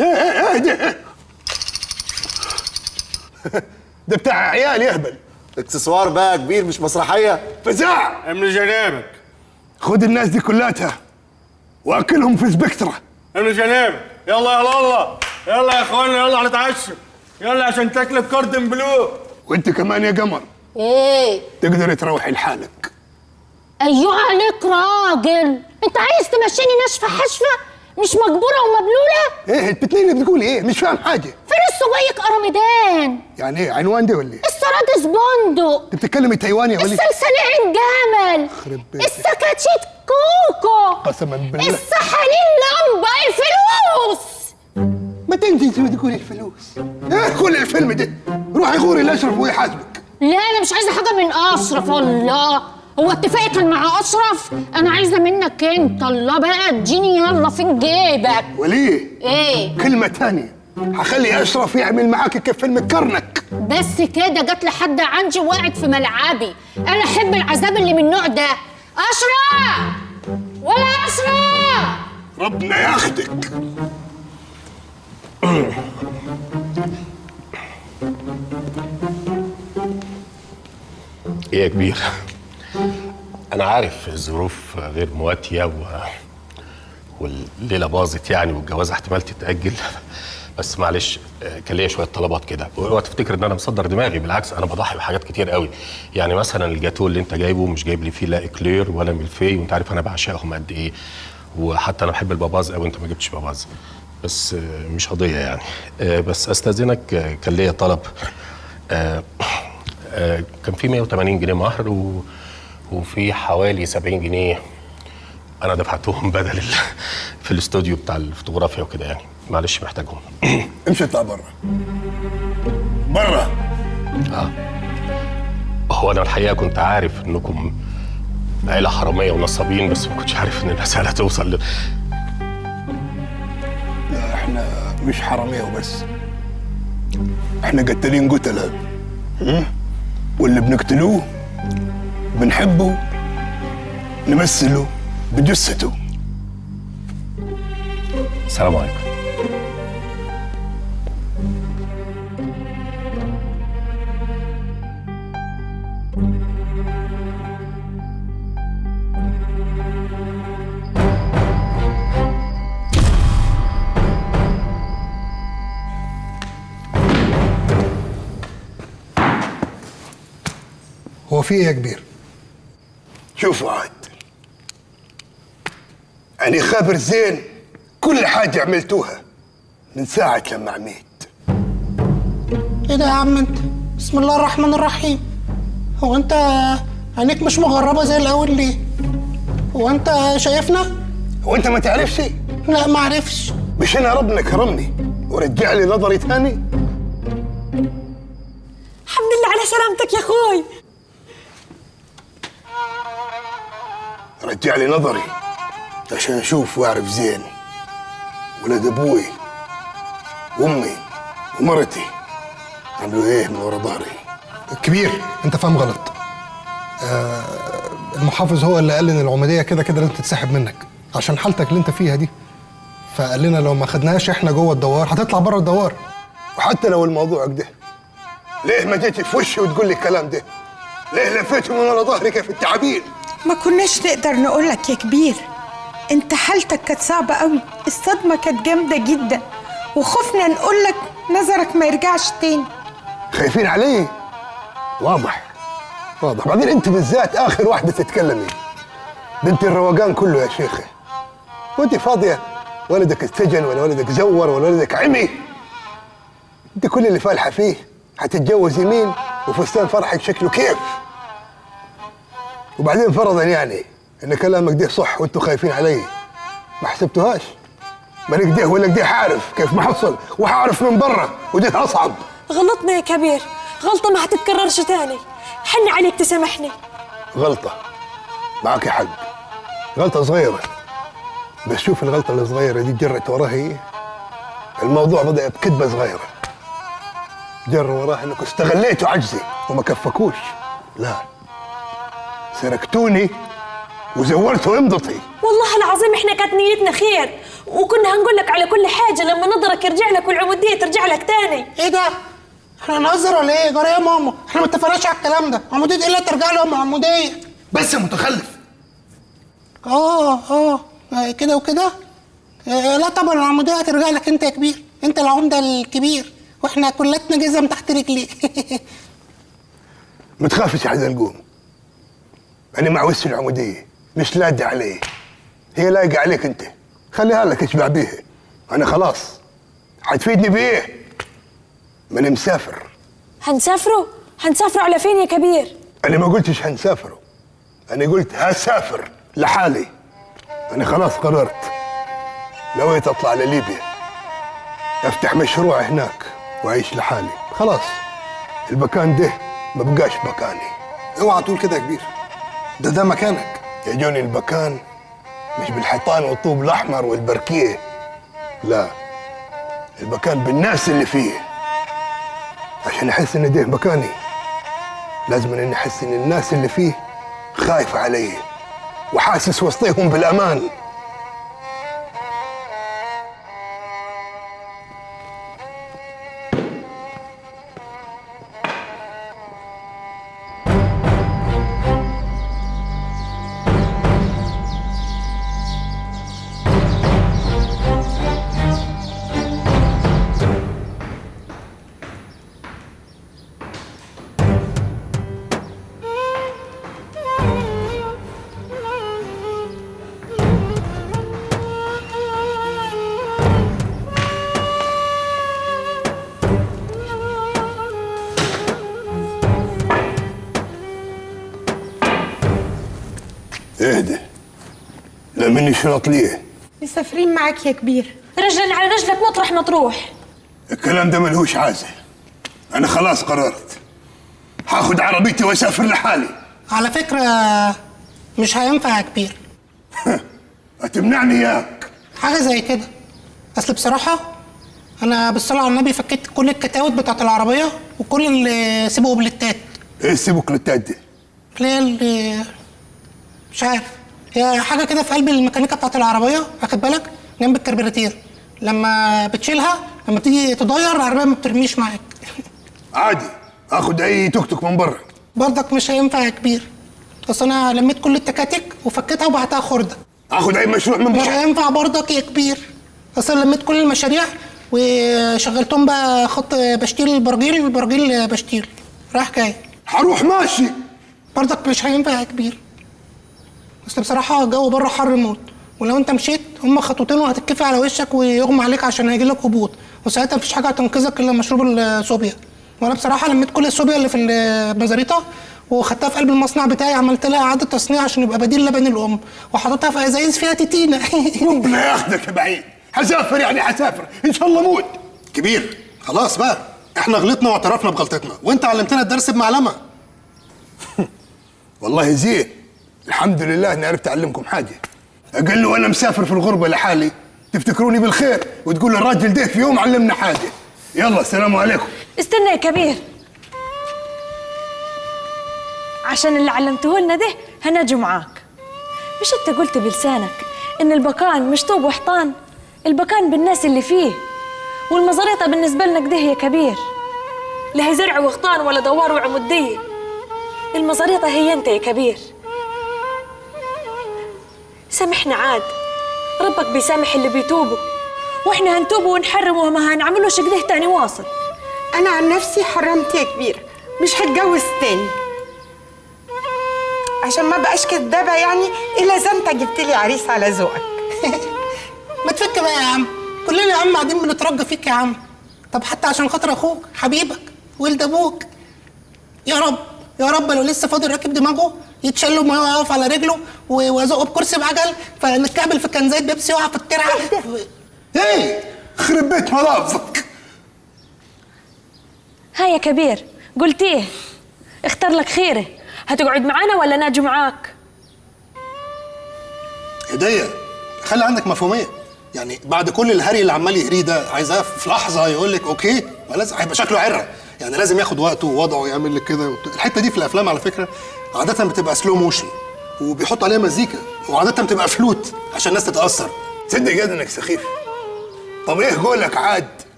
ده بتاع عيال يهبل. اكسسوار بقى يا كبير مش مسرحية. فزاع من جنابك. خد الناس دي كلاتها واكلهم في سبكترا. من جنابك. يلا يلا يا اخوانا يلا هنتعشى. يلا عشان تاكل كوردن بلو. وانت كمان يا قمر إيه؟ تقدري تروحي لحالك. أيوه عليك راجل، أنت عايز تمشيني ناشفة حشفة مش مجبورة ومبلولة؟ ايه البتلين اللي بتقولي ايه؟ مش فاهم حاجة. فين السويق قرمدان؟ يعني ايه عنوان ده ولا ايه؟ السرادس بندق. انت بتتكلمي تايواني ولا ايه؟ السلسلة جمل. السكاكيت كوكو. قسما بالله. السحالين لمبة. الفلوس. ما انت بتقولي الفلوس. ايه كل الفيلم ده؟ روحي غوري لاشرف ويحاسبك. لا أنا مش عايزة حاجة من أشرف. الله، هو اتفاقي كان مع أشرف؟ أنا عايزة منك أنت. الله بقى اديني يلا فين جيبك. وليه؟ إيه؟ كلمة تانية هخلي اشرف يعمل معاك كيف المكرنك. بس كده جت لحد عندي وقعت في ملعبي. انا احب العذاب اللي من النوع ده. اشرف ولا اشرف، ربنا ياخدك. ايه يا كبير، انا عارف الظروف غير مواتيه والليله باظت يعني، والجوازه احتمال تتاجل، بس معلش كان ليا شويه طلبات كده. اوعى تفتكر ان انا مصدر دماغي، بالعكس انا بضحي بحاجات كتير قوي. يعني مثلا الجاتو اللي انت جايبه مش جايب لي فيه لا اكلير ولا ملفي، وانت عارف انا بعشقهم قد ايه، وحتى انا بحب الباباز قوي، انت ما جبتش باباز، بس مش قضيه يعني. بس استاذنك كان ليا طلب. كان في 180 جنيه مهر وفي حوالي 70 جنيه انا دفعتهم بدل في الاستوديو بتاع الفوتوغرافيا وكده يعني، معلش محتاجهم. امشي اطلع بره. بره. هو انا الحقيقه كنت عارف انكم عيله حراميه ونصابين، بس ما كنتش عارف ان المساله توصل لا احنا مش حراميه وبس، احنا قتالين قتله، واللي بنقتلوه بنحبه نمثله بجثته. السلام عليكم. هو في ايه يا كبير؟ شوفوا عاد، أنا خابر زين كل حاجة عملتوها من ساعة لما عميت. ايه ده يا عم انت؟ بسم الله الرحمن الرحيم. هو انت عينيك مش مغربة زي الأول ليه؟ هو انت شايفنا؟ هو انت ما تعرفش؟ لا ما اعرفش. مش انا ربنا كرمني ورجع لي نظري تاني؟ الحمد لله على سلامتك يا اخوي. رجع لي نظري عشان اشوف واعرف زين ولاد ابوي وامي ومرتي عملوا ايه من ورا ظهري. كبير انت فاهم غلط. المحافظ هو اللي قال ان العموديه كده كده لازم تتسحب منك عشان حالتك اللي انت فيها دي، فقال لنا لو ما خدناش احنا جوه الدوار هتطلع بره الدوار. وحتى لو الموضوع كده ليه ما جيتي في وشي وتقول لي الكلام ده؟ ليه لفيته من ورا ظهري كيف التعابين؟ ما كناش نقدر نقول لك يا كبير، انت حالتك كانت صعبة قوي، الصدمة كانت جامدة جدا وخفنا نقول لك نظرك ما يرجعش تاني. خايفين علي؟ واضح. بعدين انت بالذات اخر واحدة تتكلمي، بنت الروقان كله يا شيخة. وانت فاضية ولدك اتسجن ولا ولدك زور ولا ولدك عمي؟ انت كل اللي فالحة فيه هتتجوز يمين وفستان فرحك شكله كيف؟ وبعدين فرضا يعني ان كلامك ده صح وانتوا خايفين علي، ما حسبتوهاش؟ ما نقديه ولا نقديه حعرف كيف ما حصل وحعرف من برا وده اصعب. غلطنا يا كبير، غلطة ما هتتكررش تاني، حن عليك تسامحني. غلطة معك حق، غلطة صغيرة، بس شوف الغلطة الصغيرة دي جرت وراها ايه؟ الموضوع بدأ بكذبة صغيرة جر وراها انكم استغليتوا عجزي وما كفكوش، لا سرقتوني وزورتوا امضتي. والله العظيم احنا كانت نيتنا خير، وكنا هنقول لك على كل حاجة لما نظرك يرجع لك والعمودية ترجع لك تاني. ايه ده؟ احنا نهزر ولا ايه؟ جرى يا ماما؟ احنا ما اتفقناش على الكلام ده، عمودية ايه اللي ترجع لهم عمودية؟ بس يا متخلف. كده وكده؟ لا طبعا العمودية هترجع لك انت يا كبير، انت العمدة الكبير واحنا كلتنا جزم تحت رجليك. ما تخافش يا حزلقوم، انا مع وش العمودية مش لاقي عليه، هي لاقي عليك انت، خليها لك اشبع بيها. انا خلاص هتفيدني بايه؟ ما انا مسافر. هنسافروا على فين يا كبير؟ انا ما قلتش هنسافروا، انا قلت هسافر لحالي. انا خلاص قررت، نويت اطلع لليبيا افتح مشروع هناك واعيش لحالي. خلاص المكان ده ما بقاش مكاني. اوعى تقول كده يا كبير، ده مكانك. يجوني المكان مش بالحيطان والطوب الاحمر والبركيه، لا المكان بالناس اللي فيه. عشان احس ان ده مكاني لازم اني احس ان الناس اللي فيه خايفة علي وحاسس وسطيهم بالامان. اهدى، لا مني شنط ليه؟ مسافرين معاك يا كبير. رجلا على رجلك مطرح ما تروح. الكلام ده ملهوش عازة. أنا خلاص قررت هاخد عربيتي وأسافر لحالي. على فكرة مش هينفع يا كبير. هتمنعني إياك؟ حاجة زي كده. أصل بصراحة أنا بالصلاة على النبي فكيت كل الكتاوت بتاعت العربية وكل اللي سيبوا بلتات. إيه سيبوا كلتات دي؟ اللي مش عارف، هي حاجة كده في قلب الميكانيكا بتاعت العربية، واخد بالك؟ جنب الكربيراتير. لما بتشيلها لما تيجي تضير العربية ما بترميش معاك. عادي، آخد أي توك توك من بره. برضك مش هينفع يا كبير. أصل أنا لميت كل التكاتك وفكيتها وبعتها خردة. آخد أي مشروع من بره. مش هينفع برضك يا كبير. أصل لميت كل المشاريع وشغلتهم بقى خط بشتيل البرجيل بشتيل. راح جاي. هروح ماشي. برضك مش هينفع يا كبير. بس بصراحة الجو بره حر موت، ولو انت مشيت هم خطوتين وهتتكفي على وشك ويغمى عليك عشان هيجيلك هبوط، وساعتها مفيش حاجة هتنقذك الا مشروب الصوبيا. وانا بصراحة لميت كل الصوبيا اللي في المزاريطة وخدتها في قلب المصنع بتاعي، عملت لها إعادة تصنيع عشان يبقى بديل لبن الأم، وحطيتها في ازايز فيها تيتينا. ربنا ياخدك يا بعيد. هسافر يعني هسافر ان شاء الله موت. كبير خلاص بقى، احنا غلطنا واعترفنا بغلطتنا وانت علمتنا الدرس بمعلمة. والله زين، الحمد لله اني عرفت اعلمكم حاجه. اقل وانا مسافر في الغربه لحالي تفتكروني بالخير وتقول الراجل ده في يوم علمنا حاجه. يلا السلام عليكم. استنى يا كبير، عشان اللي علمته لنا ده هنجوا معاك. مش انت قلت بلسانك ان البكان مش طوب وحيطان؟ البكان بالناس اللي فيه، والمزاريطه بالنسبه لنا كده يا كبير، لا هي زرع وغطان ولا دوار وعموديه. المزاريطه هي انت يا كبير. سامحنا عاد، ربك بيسامح اللي بيتوبوا، واحنا هنتوب ونحرم وما هنعملوش كده تاني واصل. انا عن نفسي حرمت يا كبير، مش هتجوز تاني عشان ما بقاش كدابه يعني، الا اذا انت جبت لي عريس على ذوقك. ما تفك بقى يا عم، كلنا يا عم قاعدين بنترجى فيك يا عم. طب حتى عشان خاطر اخوك حبيبك ولد ابوك، يا رب يا رب لو لسه فاضل راكب دماغه يتشل وما يقف على رجله وازقه بكرسي بعجل فنتكعبل في كنزات بيبسي يقع في الترعه. ايه خرب بيت ملابسك. ها يا كبير، قلت ايه؟ اختار لك خيره، هتقعد معانا ولا ناجي معاك؟ هدية خلي عندك مفهومية، يعني بعد كل الهري اللي عمال يهريه ده عايزاه في لحظة يقول لك اوكي، ما لازم هيبقى شكله عرة، يعني لازم ياخد وقته ووضعه يعمل لك كده. الحتة دي في الافلام على فكرة عادة بتبقى سلو موشن وبيحط عليها مزيكا، وعادة بتبقى فلوت عشان الناس تتأثر. تصدق جد انك سخيف. طب ايه قولك عاد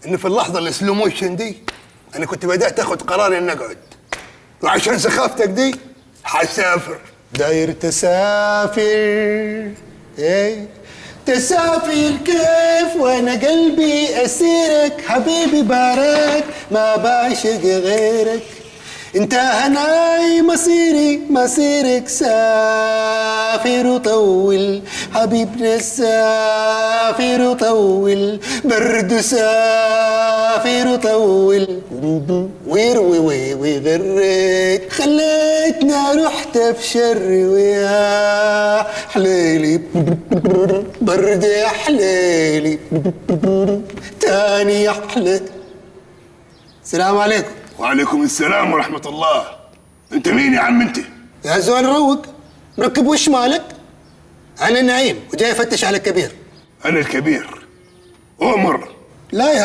ان في اللحظة السلو موشن دي انا كنت بدأت اخد قرار اني اقعد، وعشان سخافتك دي حسافر. داير تسافر ايه تسافر كيف وانا قلبي اسيرك حبيبي بارك ما بعشق غيرك انت هناي مصيرك سافر وطول حبيبنا سافر وطول برد سافر وطول ويروي ويغرك خليتنا رحت في شر ويا حليلي برد يا حليلي تاني يا حليلي. السلام عليكم. وعليكم السلام ورحمة الله. انت مين يا عم انت؟ يا زول روق، مركب وش مالك؟ أنا نعيم وجاي أفتش على الكبير. أنا الكبير؟ أؤمر. لا يا